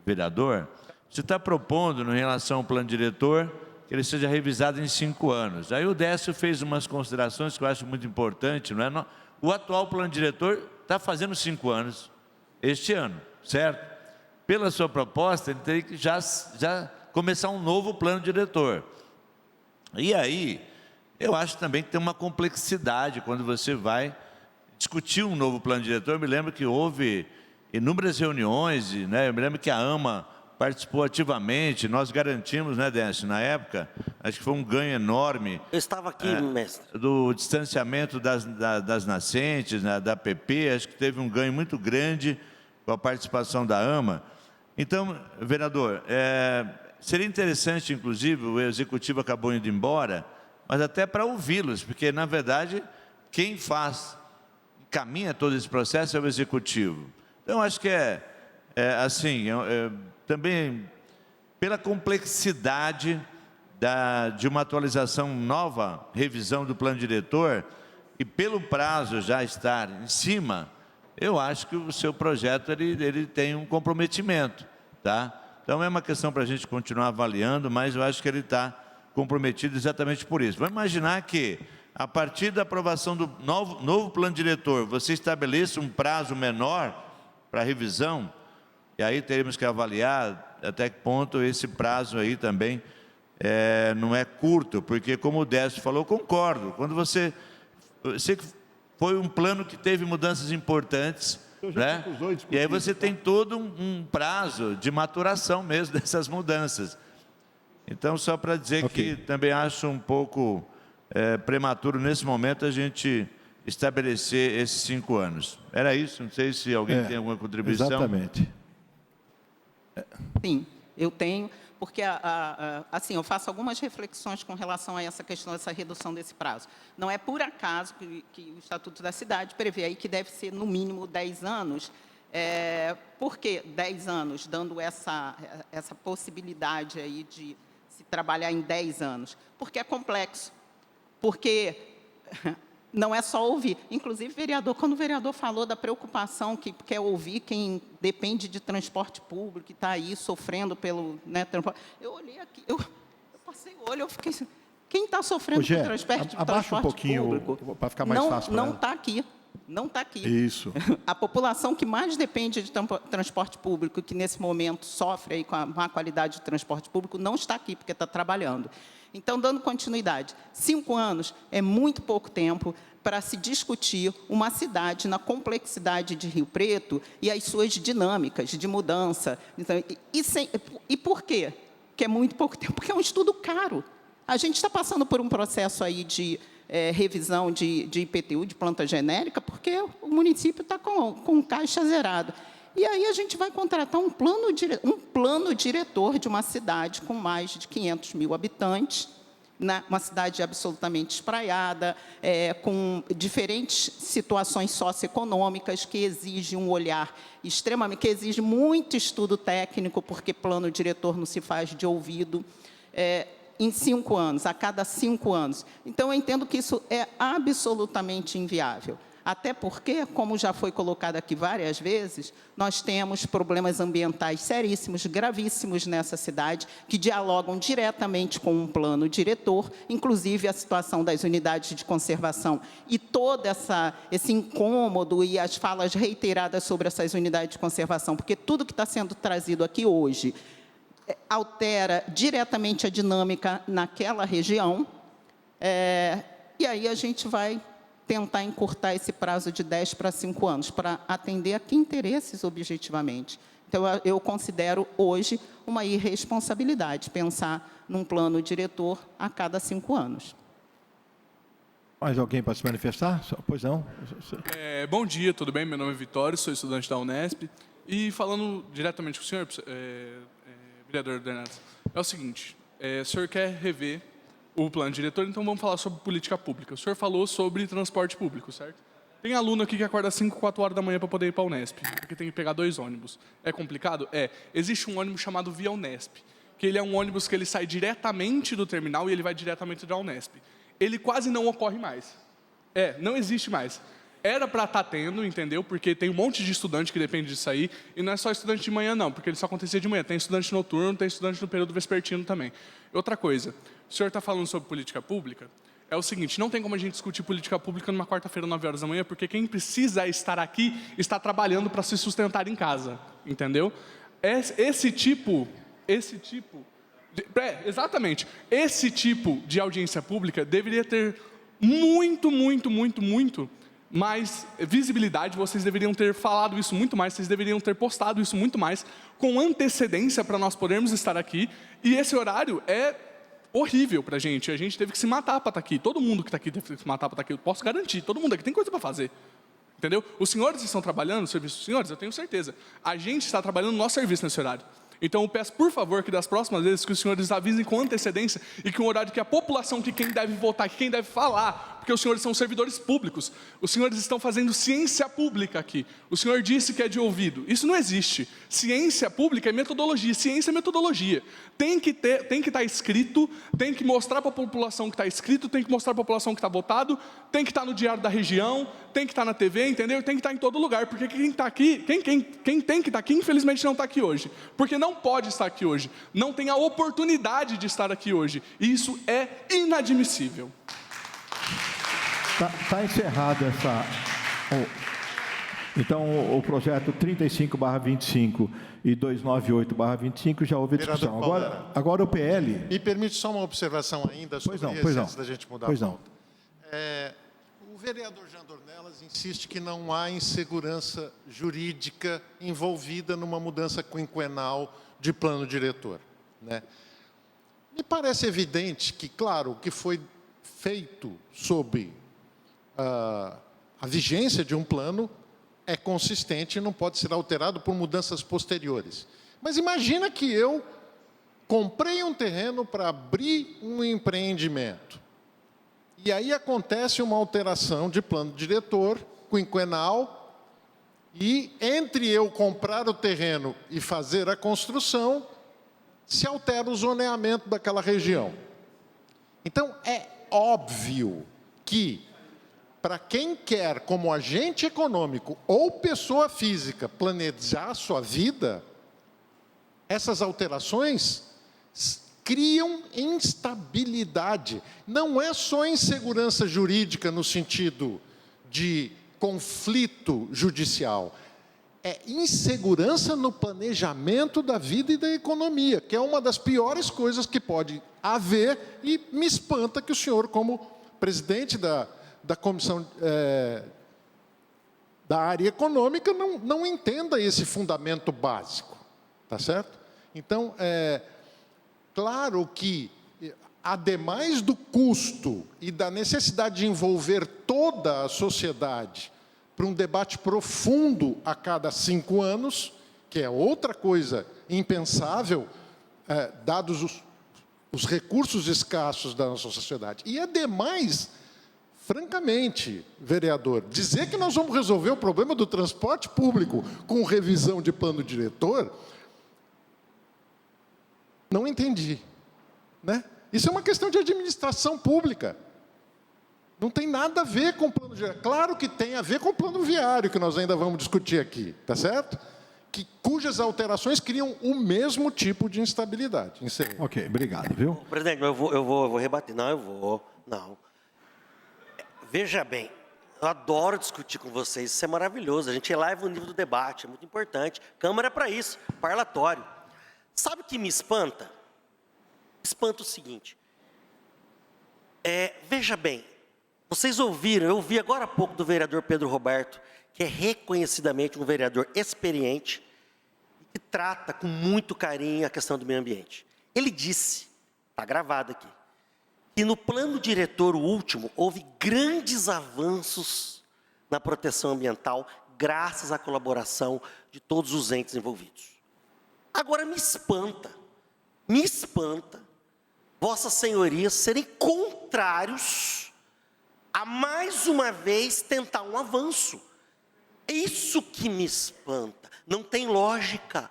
vereador. Você está propondo, em relação ao plano diretor, que ele seja revisado em 5 anos. Aí o Décio fez umas considerações que eu acho muito importante, não é? O atual plano diretor está fazendo 5 anos. Este ano, certo? Pela sua proposta, ele teria que já começar um novo plano diretor. E aí, eu acho também que tem uma complexidade quando você vai discutir um novo plano diretor. Eu me lembro que houve inúmeras reuniões, né? Eu me lembro que a AMA participou ativamente, nós garantimos, né, Décio, na época, acho que foi um ganho enorme. Eu estava aqui, mestre. Do distanciamento das nascentes, né, da PP, acho que teve um ganho muito grande com a participação da AMA. Então, vereador, seria interessante, inclusive, o executivo acabou indo embora, mas até para ouvi-los, porque, na verdade, quem encaminha todo esse processo é o executivo. Então, acho que também pela complexidade de uma atualização nova, revisão do plano diretor, e pelo prazo já estar em cima, eu acho que o seu projeto ele tem um comprometimento, tá? Então é uma questão para a gente continuar avaliando, mas eu acho que ele está comprometido exatamente por isso. Vamos imaginar que, a partir da aprovação do novo plano diretor, você estabeleça um prazo menor para revisão, e aí teremos que avaliar até que ponto esse prazo aí também não é curto, porque como o Décio falou, concordo, quando você foi um plano que teve mudanças importantes, né? E aí você tem todo um prazo de maturação mesmo dessas mudanças. Então, só para dizer que também acho um pouco prematuro, nesse momento, a gente estabelecer esses 5 anos. Era isso? Não sei se alguém tem alguma contribuição. Exatamente. Sim, eu tenho, porque assim, eu faço algumas reflexões com relação a essa questão, essa redução desse prazo. Não é por acaso que o Estatuto da Cidade prevê aí que deve ser, no mínimo, 10 anos. Por que 10 anos, dando essa possibilidade aí de se trabalhar em 10 anos? Porque é complexo, porque não é só ouvir. Inclusive, vereador, quando o vereador falou da preocupação que quer ouvir quem depende de transporte público, que está aí sofrendo pelo transporte, eu olhei aqui, eu passei o olho, eu fiquei assim, quem está sofrendo com o transporte abaixa um pouquinho para ficar mais fácil. Não está aqui. Não está aqui. Isso. A população que mais depende de transporte público, que nesse momento sofre aí com a má qualidade de transporte público, não está aqui, porque está trabalhando. Então, dando continuidade, 5 anos é muito pouco tempo para se discutir uma cidade na complexidade de Rio Preto e as suas dinâmicas de mudança. Então, e por quê? Que é muito pouco tempo? Porque é um estudo caro. A gente está passando por um processo aí de revisão de IPTU, de planta genérica, porque o município está com caixa zerado. E aí a gente vai contratar um plano diretor de uma cidade com mais de 500 mil habitantes, né? Uma cidade absolutamente espraiada, com diferentes situações socioeconômicas que exigem um olhar extremamente, que exige muito estudo técnico, porque plano diretor não se faz de ouvido, em 5 anos, a cada 5 anos. Então, eu entendo que isso é absolutamente inviável. Até porque, como já foi colocado aqui várias vezes, nós temos problemas ambientais seríssimos, gravíssimos nessa cidade, que dialogam diretamente com um plano diretor, inclusive a situação das unidades de conservação e todo esse incômodo e as falas reiteradas sobre essas unidades de conservação, porque tudo que está sendo trazido aqui hoje altera diretamente a dinâmica naquela região, e aí a gente vai tentar encurtar esse prazo de 10 para 5 anos, para atender a que interesses objetivamente. Então, eu considero hoje uma irresponsabilidade pensar num plano diretor a cada 5 anos. Mais alguém para se manifestar? Pois não. Bom dia, tudo bem? Meu nome é Vitório, sou estudante da Unesp. E falando diretamente com o senhor, vereador Dornelas, é o seguinte, o senhor quer rever o plano diretor, então vamos falar sobre política pública. O senhor falou sobre transporte público, certo? Tem aluno aqui que acorda às 5, 4 horas da manhã para poder ir para a Unesp, porque tem que pegar 2 ônibus. É complicado? É. Existe um ônibus chamado Via Unesp, que ele é um ônibus que ele sai diretamente do terminal e ele vai diretamente da Unesp. Ele quase não ocorre mais. Não existe mais. Era para estar tendo, entendeu? Porque tem um monte de estudante que depende disso aí, e não é só estudante de manhã, não, porque ele só acontecia de manhã. Tem estudante noturno, tem estudante no período vespertino também. Outra coisa, o senhor está falando sobre política pública, é o seguinte, não tem como a gente discutir política pública numa quarta-feira, 9 horas da manhã, porque quem precisa estar aqui está trabalhando para se sustentar em casa, entendeu? Esse tipo de audiência pública deveria ter muito mais visibilidade, vocês deveriam ter falado isso muito mais, vocês deveriam ter postado isso muito mais, com antecedência para nós podermos estar aqui, e esse horário é horrível para a gente teve que se matar para estar aqui, todo mundo que está aqui teve que se matar para estar aqui, eu posso garantir, todo mundo aqui tem coisa para fazer, entendeu? Os senhores estão trabalhando no serviço dos senhores, eu tenho certeza, a gente está trabalhando no nosso serviço nesse horário. Então, eu peço, por favor, que das próximas vezes que os senhores avisem com antecedência e que um horário que a população, que quem deve votar, que quem deve falar, porque os senhores são servidores públicos, os senhores estão fazendo ciência pública aqui. O senhor disse que é de ouvido. Isso não existe. Ciência pública é metodologia, ciência é metodologia. Tem que estar escrito, tem que mostrar para a população que está escrito, tem que mostrar para a população que está votado, tem que estar no Diário da Região, tem que estar na TV, entendeu? Tem que estar em todo lugar, porque quem está aqui, quem tem que estar aqui, infelizmente não está aqui hoje. Porque não pode estar aqui hoje, não tem a oportunidade de estar aqui hoje. E isso é inadmissível. Está encerrado essa... Então, o projeto 35/25 e 298/25 já houve discussão. Agora o PL... Me permite só uma observação ainda sobre isso, antes da gente mudar a pauta. O vereador Jean Dornelas insiste que não há insegurança jurídica envolvida numa mudança quinquenal de plano diretor, né? Me parece evidente que, claro, o que foi feito sob a vigência de um plano é consistente e não pode ser alterado por mudanças posteriores. Mas imagina que eu comprei um terreno para abrir um empreendimento. E aí acontece uma alteração de plano diretor quinquenal e entre eu comprar o terreno e fazer a construção, se altera o zoneamento daquela região. Então, é óbvio que, para quem quer, como agente econômico ou pessoa física, planejar a sua vida, essas alterações criam instabilidade. Não é só insegurança jurídica no sentido de conflito judicial. É insegurança no planejamento da vida e da economia, que é uma das piores coisas que pode haver, e me espanta que o senhor, como presidente da comissão da área econômica, não entenda esse fundamento básico, tá certo? Então, claro que, ademais do custo e da necessidade de envolver toda a sociedade para um debate profundo a cada 5 anos, que é outra coisa impensável, dados os recursos escassos da nossa sociedade. E, ademais, francamente, vereador, dizer que nós vamos resolver o problema do transporte público com revisão de plano diretor, não entendi, né? Isso é uma questão de administração pública. Não tem nada a ver com o plano diretor. Claro que tem a ver com o plano viário, que nós ainda vamos discutir aqui, tá certo? Cujas alterações criam o mesmo tipo de instabilidade. Encerrei. Ok, obrigado, viu? Presidente, eu vou rebater. Não, eu vou. Não. Veja bem, eu adoro discutir com vocês, isso é maravilhoso. A gente eleva o nível do debate, é muito importante. Câmara é para isso, parlatório. Sabe o que me espanta? Me espanta o seguinte. Veja bem, vocês ouviram, eu ouvi agora há pouco do vereador Pedro Roberto, que é reconhecidamente um vereador experiente e que trata com muito carinho a questão do meio ambiente. Ele disse, está gravado aqui, que no plano diretor, o último, houve grandes avanços na proteção ambiental, graças à colaboração de todos os entes envolvidos. Agora me espanta, vossas senhorias serem contrários a mais uma vez tentar um avanço. É isso que me espanta. Não tem lógica,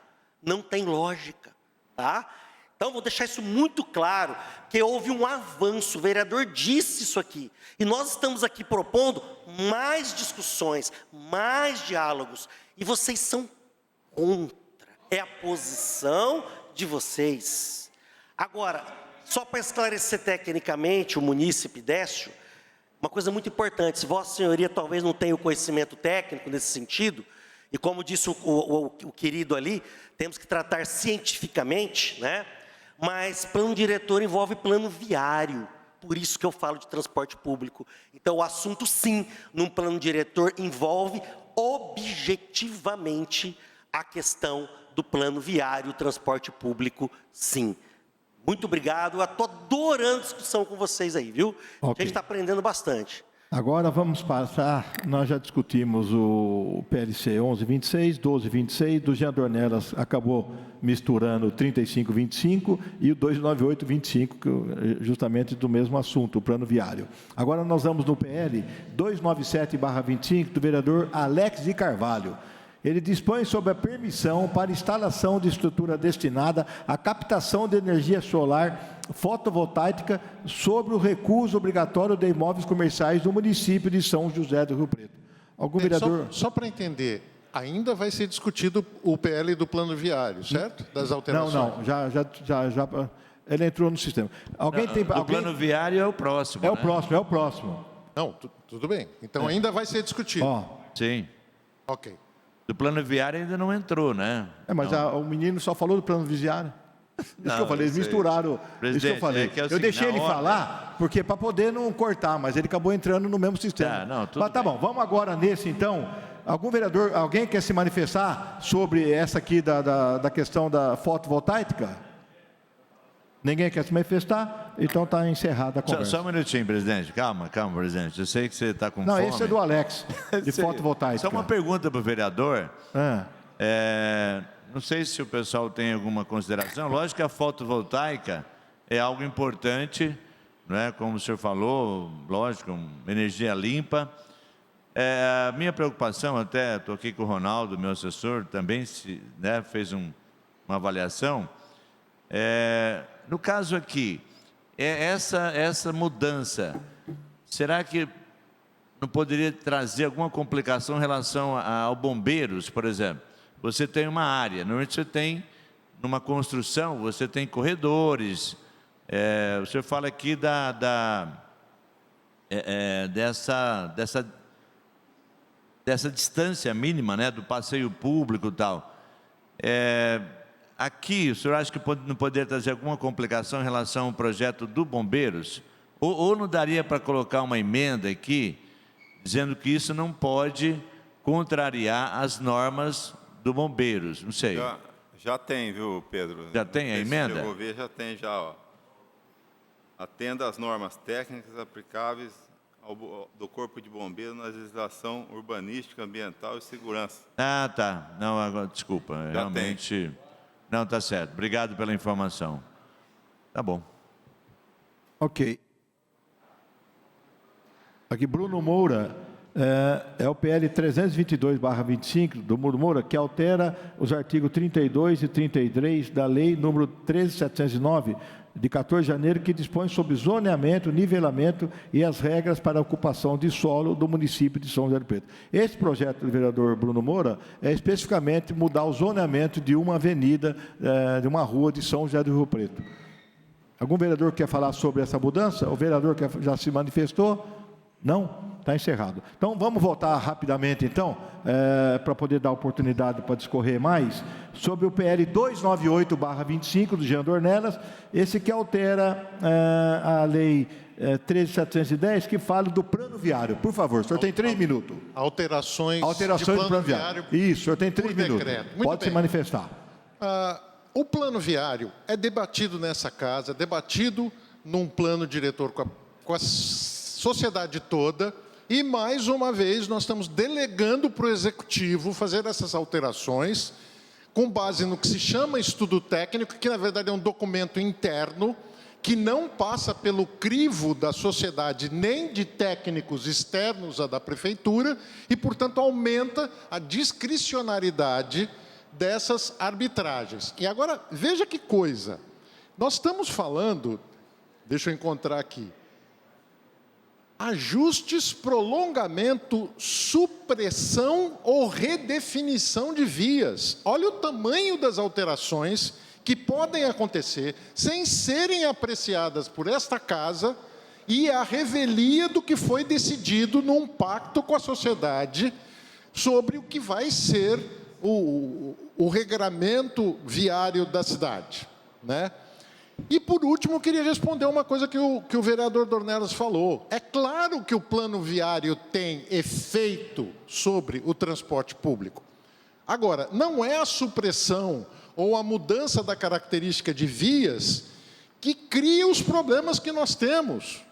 tá? Então, vou deixar isso muito claro, que houve um avanço, o vereador disse isso aqui. E nós estamos aqui propondo mais discussões, mais diálogos, e vocês são contra. É a posição de vocês. Agora, só para esclarecer tecnicamente o munícipe Décio, uma coisa muito importante, se Vossa Senhoria talvez não tenha o conhecimento técnico nesse sentido, e como disse o querido ali, temos que tratar cientificamente, né? Mas plano diretor envolve plano viário, por isso que eu falo de transporte público. Então, o assunto, sim, num plano diretor envolve objetivamente a questão do plano viário, transporte público, sim. Muito obrigado, eu estou adorando a discussão com vocês aí, viu? Okay. A gente está aprendendo bastante. Agora vamos passar, nós já discutimos o PLC 1126, 1226, do Jean Dornelas acabou misturando o 3525 e o 29825, justamente do mesmo assunto, o plano viário. Agora nós vamos no PL 297/25, do vereador Alex de Carvalho. Ele dispõe sobre a permissão para instalação de estrutura destinada à captação de energia solar fotovoltaica sobre o recuso obrigatório de imóveis comerciais do município de São José do Rio Preto. Algum vereador... Só para entender, ainda vai ser discutido o PL do plano viário, certo? Das alterações. Não, já ele entrou no sistema. Alguém tem... O plano viário é o próximo. É o próximo. Não, tudo bem. Então ainda vai ser discutido. Sim. Ok. Do plano viário ainda não entrou, né? Mas o menino só falou do plano viário. Isso que eu falei, eles misturaram. Isso que eu falei. Eu deixei ele falar, porque para poder não cortar, mas ele acabou entrando no mesmo sistema. Mas tá bom, vamos agora nesse então. Algum vereador, alguém quer se manifestar sobre essa aqui da questão da fotovoltaica? Ninguém quer se manifestar? Então está encerrada a conversa. Só um minutinho, presidente. Calma, presidente. Eu sei que você está com fome. Não, esse é do Alex, de fotovoltaica. Só uma pergunta para o vereador. Não sei se o pessoal tem alguma consideração. Lógico que a fotovoltaica é algo importante, não é? Como o senhor falou, lógico, energia limpa. A minha preocupação, até estou aqui com o Ronaldo, meu assessor, também fez uma avaliação. No caso aqui, essa mudança, será que não poderia trazer alguma complicação em relação ao bombeiros, por exemplo? Você tem uma área, normalmente você tem, numa construção, você tem corredores, o senhor fala aqui dessa distância mínima, né, do passeio público e tal. Aqui, o senhor acha que não poderia trazer alguma complicação em relação ao projeto do Bombeiros? Ou não daria para colocar uma emenda aqui, dizendo que isso não pode contrariar as normas do Bombeiros? Não sei. Já tem, viu, Pedro? Já tem a emenda? Eu vou ver, já tem, ó. Atenda às normas técnicas aplicáveis do Corpo de Bombeiros na legislação urbanística, ambiental e segurança. Tá. Não, agora, desculpa. Já realmente... tem. Não, tá certo. Obrigado pela informação. Tá bom. Ok. Aqui, Bruno Moura, é o PL 322/25 do Bruno Moura, que altera os artigos 32 e 33 da Lei número 13.709, de 14 de janeiro, que dispõe sobre zoneamento, nivelamento e as regras para a ocupação de solo do município de São José do Preto. Esse projeto do vereador Bruno Moura é especificamente mudar o zoneamento de uma avenida, de uma rua de São José do Rio Preto. Algum vereador quer falar sobre essa mudança? O vereador que já se manifestou? Não? Está encerrado. Então, vamos voltar rapidamente, então, para poder dar oportunidade para discorrer mais, sobre o PL 298/25 do Jean Dornelas, esse que altera a Lei 13.710, que fala do plano viário. Por favor, o senhor tem 3 minutos. Alterações do plano viário. Isso, o senhor tem 3 minutos. Pode se manifestar. O plano viário é debatido nessa casa, debatido num plano diretor com a sociedade toda, e, mais uma vez, nós estamos delegando para o Executivo fazer essas alterações com base no que se chama estudo técnico, que, na verdade, é um documento interno que não passa pelo crivo da sociedade nem de técnicos externos à da Prefeitura e, portanto, aumenta a discricionariedade dessas arbitragens. E agora, veja que coisa. Nós estamos falando, deixa eu encontrar aqui, ajustes, prolongamento, supressão ou redefinição de vias. Olha o tamanho das alterações que podem acontecer sem serem apreciadas por esta casa e a revelia do que foi decidido num pacto com a sociedade sobre o que vai ser o regramento viário da cidade, né? E, por último, eu queria responder uma coisa que o vereador Dornelas falou. É claro que o plano viário tem efeito sobre o transporte público. Agora, não é a supressão ou a mudança da característica de vias que cria os problemas que nós temos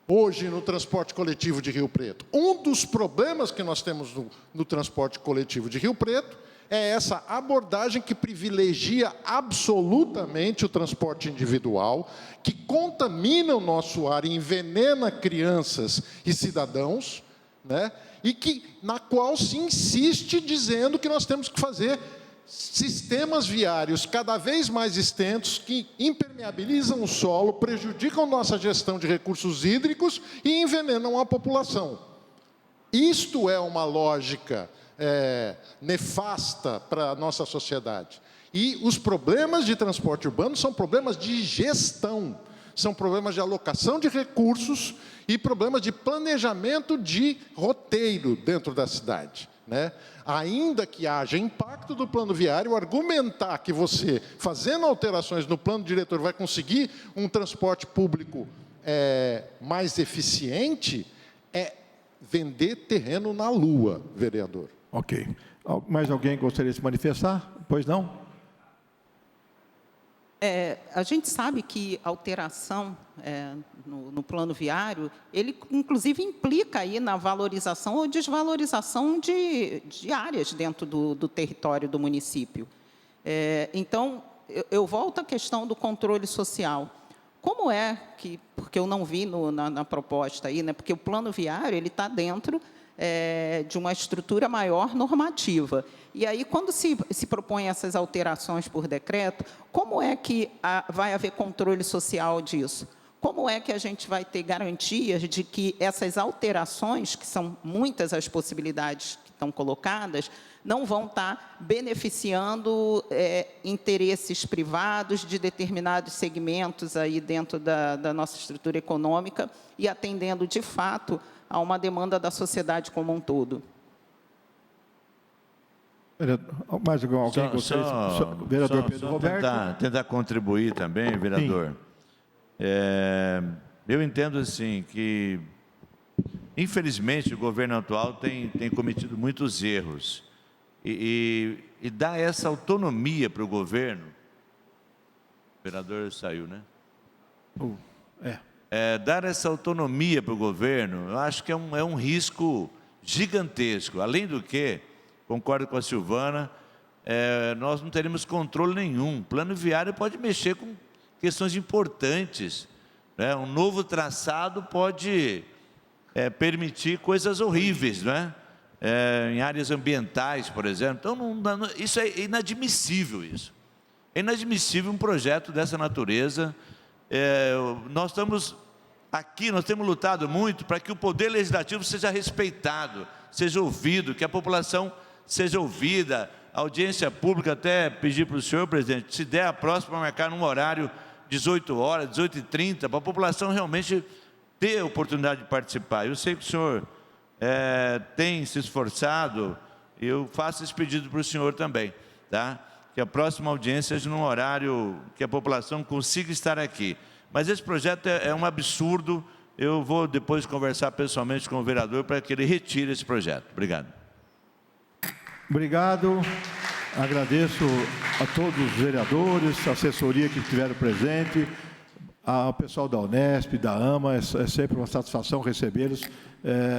hoje no transporte coletivo de Rio Preto. Um dos problemas que nós temos no transporte coletivo de Rio Preto é essa abordagem que privilegia absolutamente o transporte individual, que contamina o nosso ar e envenena crianças e cidadãos, né? E na qual se insiste dizendo que nós temos que fazer sistemas viários cada vez mais extensos que impermeabilizam o solo, prejudicam nossa gestão de recursos hídricos e envenenam a população. Isto é uma lógica nefasta para a nossa sociedade. E os problemas de transporte urbano são problemas de gestão, são problemas de alocação de recursos e problemas de planejamento de roteiro dentro da cidade, né? Ainda que haja impacto do plano viário, argumentar que você, fazendo alterações no plano diretor, vai conseguir um transporte público mais eficiente, é vender terreno na lua, vereador. Ok. Mais alguém gostaria de se manifestar? Pois não? A gente sabe que alteração no plano viário, ele inclusive implica aí na valorização ou desvalorização de áreas dentro do território do município. Então, eu volto à questão do controle social. Como é que, porque eu não vi na proposta aí, né, porque o plano viário ele está dentro de uma estrutura maior normativa. E aí, quando se propõe essas alterações por decreto, como é que vai haver controle social disso? Como é que a gente vai ter garantias de que essas alterações, que são muitas as possibilidades que estão colocadas, não vão estar beneficiando interesses privados de determinados segmentos aí dentro da nossa estrutura econômica e atendendo, de fato, a uma demanda da sociedade como um todo? Mais alguém gostaria? Vereador Pedro Roberto. Tentar contribuir também, vereador. Eu entendo assim que, infelizmente, o governo atual tem cometido muitos erros e dá essa autonomia para o governo. O vereador saiu, né? Dar essa autonomia para o governo, eu acho que é um risco gigantesco. Além do que, concordo com a Silvana, nós não teremos controle nenhum. O plano viário pode mexer com questões importantes, né? Um novo traçado pode permitir coisas horríveis, né? Em áreas ambientais, por exemplo. Então, isso é inadmissível. Isso é inadmissível um projeto dessa natureza nós estamos aqui, nós temos lutado muito para que o poder legislativo seja respeitado, seja ouvido, que a população seja ouvida. A audiência pública, até pedir para o senhor, presidente, se der a próxima, marcar num horário 18 horas, 18h30, para a população realmente ter a oportunidade de participar. Eu sei que o senhor tem se esforçado, eu faço esse pedido para o senhor também, tá? Que a próxima audiência seja num horário que a população consiga estar aqui. Mas esse projeto é um absurdo, eu vou depois conversar pessoalmente com o vereador para que ele retire esse projeto. Obrigado. Obrigado. Agradeço a todos os vereadores, a assessoria que estiveram presente, ao pessoal da Unesp, da AMA, é sempre uma satisfação recebê-los.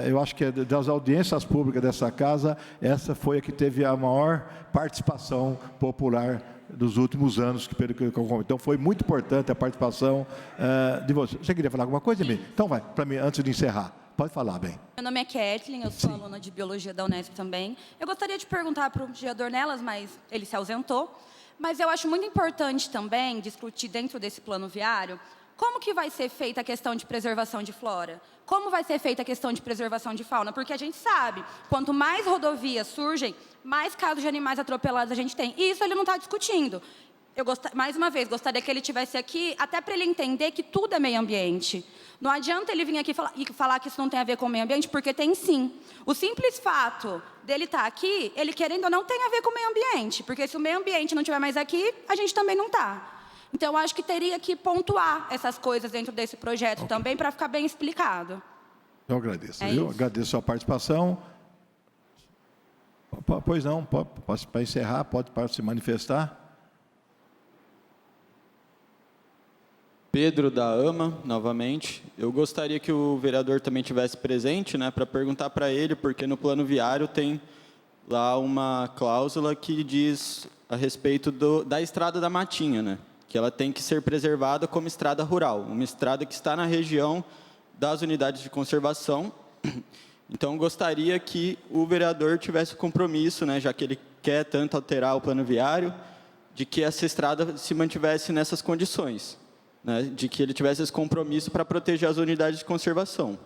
Eu acho que das audiências públicas dessa casa, essa foi a que teve a maior participação popular dos últimos anos. Então, foi muito importante a participação de você. Você queria falar alguma coisa, Emílio? Então, vai, para mim, antes de encerrar. Pode falar, bem. Meu nome é Kathleen, eu sou aluna de Biologia da Unesp também. Eu gostaria de perguntar para o vereador Dornelas, mas ele se ausentou. Mas eu acho muito importante também discutir dentro desse plano viário como que vai ser feita a questão de preservação de flora, como vai ser feita a questão de preservação de fauna, porque a gente sabe, quanto mais rodovias surgem, mais casos de animais atropelados a gente tem. E isso ele não está discutindo. Mais uma vez, gostaria que ele estivesse aqui, até para ele entender que tudo é meio ambiente. Não adianta ele vir aqui e falar que isso não tem a ver com o meio ambiente, porque tem sim. O simples fato dele estar aqui, ele querendo ou não, tem a ver com o meio ambiente. Porque se o meio ambiente não estiver mais aqui, a gente também não está. Então, eu acho que teria que pontuar essas coisas dentro desse projeto também, para ficar bem explicado. Eu agradeço. Eu agradeço a sua participação. Pois não, para encerrar, pode se manifestar. Pedro da AMA, novamente. Eu gostaria que o vereador também estivesse presente, né, para perguntar para ele, porque no plano viário tem lá uma cláusula que diz a respeito da estrada da Matinha, né, que ela tem que ser preservada como estrada rural, uma estrada que está na região das unidades de conservação. Então, gostaria que o vereador tivesse o compromisso, né, já que ele quer tanto alterar o plano viário, de que essa estrada se mantivesse nessas condições. Né, de que ele tivesse esse compromisso para proteger as unidades de conservação.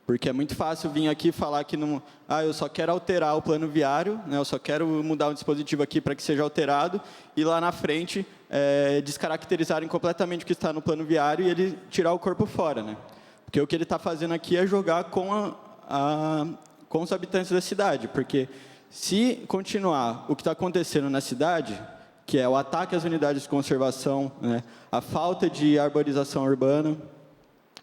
Porque é muito fácil vir aqui e falar que não, eu só quero alterar o plano viário, né, eu só quero mudar um dispositivo aqui para que seja alterado, e lá na frente descaracterizarem completamente o que está no plano viário e ele tirar o corpo fora. Né? Porque o que ele está fazendo aqui é jogar com os habitantes da cidade. Porque se continuar o que está acontecendo na cidade, que é o ataque às unidades de conservação, né, a falta de arborização urbana,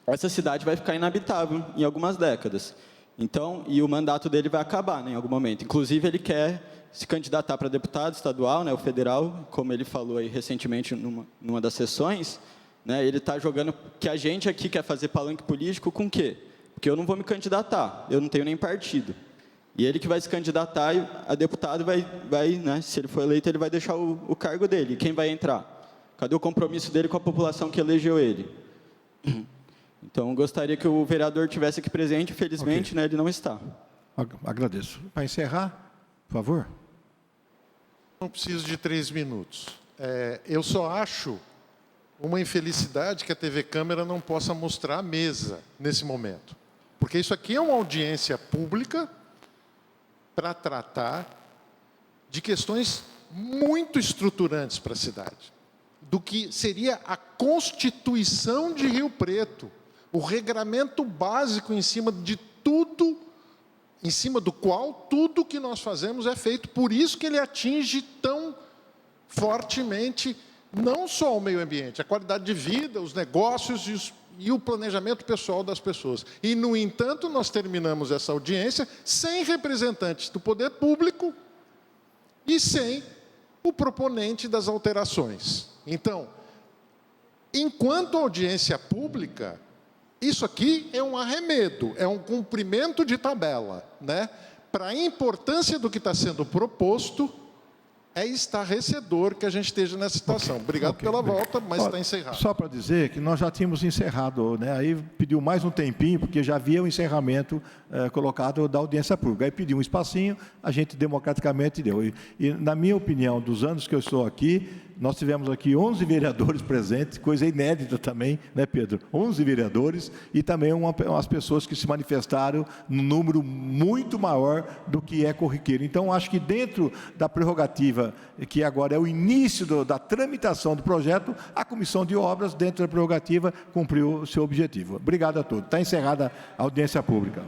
essa cidade vai ficar inabitável em algumas décadas. Então, e o mandato dele vai acabar, né, em algum momento. Inclusive, ele quer se candidatar para deputado estadual, né, o federal, como ele falou aí recentemente numa das sessões, né, ele está jogando que a gente aqui quer fazer palanque político com o quê? Porque eu não vou me candidatar, eu não tenho nem partido. E ele que vai se candidatar a deputado né, se ele for eleito, ele vai deixar o cargo dele. Quem vai entrar? Cadê o compromisso dele com a população que elegeu ele? Então, gostaria que o vereador tivesse aqui presente, infelizmente, né, ele não está. Agradeço. Para encerrar, por favor. Não preciso de 3 minutos. Eu só acho uma infelicidade que a TV Câmara não possa mostrar a mesa nesse momento. Porque isso aqui é uma audiência pública para tratar de questões muito estruturantes para a cidade, do que seria a Constituição de Rio Preto, o regramento básico em cima de tudo, em cima do qual tudo que nós fazemos é feito. Por isso que ele atinge tão fortemente não só o meio ambiente, a qualidade de vida, os negócios e o planejamento pessoal das pessoas. E, no entanto, nós terminamos essa audiência sem representantes do poder público e sem o proponente das alterações. Então, enquanto audiência pública, isso aqui é um arremedo, é um cumprimento de tabela, né? Para a importância do que está sendo proposto, é estarrecedor que a gente esteja nessa situação. Obrigado pela volta, mas está encerrado. Só para dizer que nós já tínhamos encerrado, né? Aí pediu mais um tempinho, porque já havia o encerramento colocado da audiência pública. Aí pediu um espacinho, a gente democraticamente deu. E, na minha opinião, dos anos que eu estou aqui, nós tivemos aqui 11 vereadores presentes, coisa inédita também, né, Pedro? 11 vereadores e também as pessoas que se manifestaram num número muito maior do que é corriqueiro. Então, acho que dentro da prerrogativa, que agora é o início da tramitação do projeto, a Comissão de Obras, dentro da prerrogativa, cumpriu o seu objetivo. Obrigado a todos. Está encerrada a audiência pública.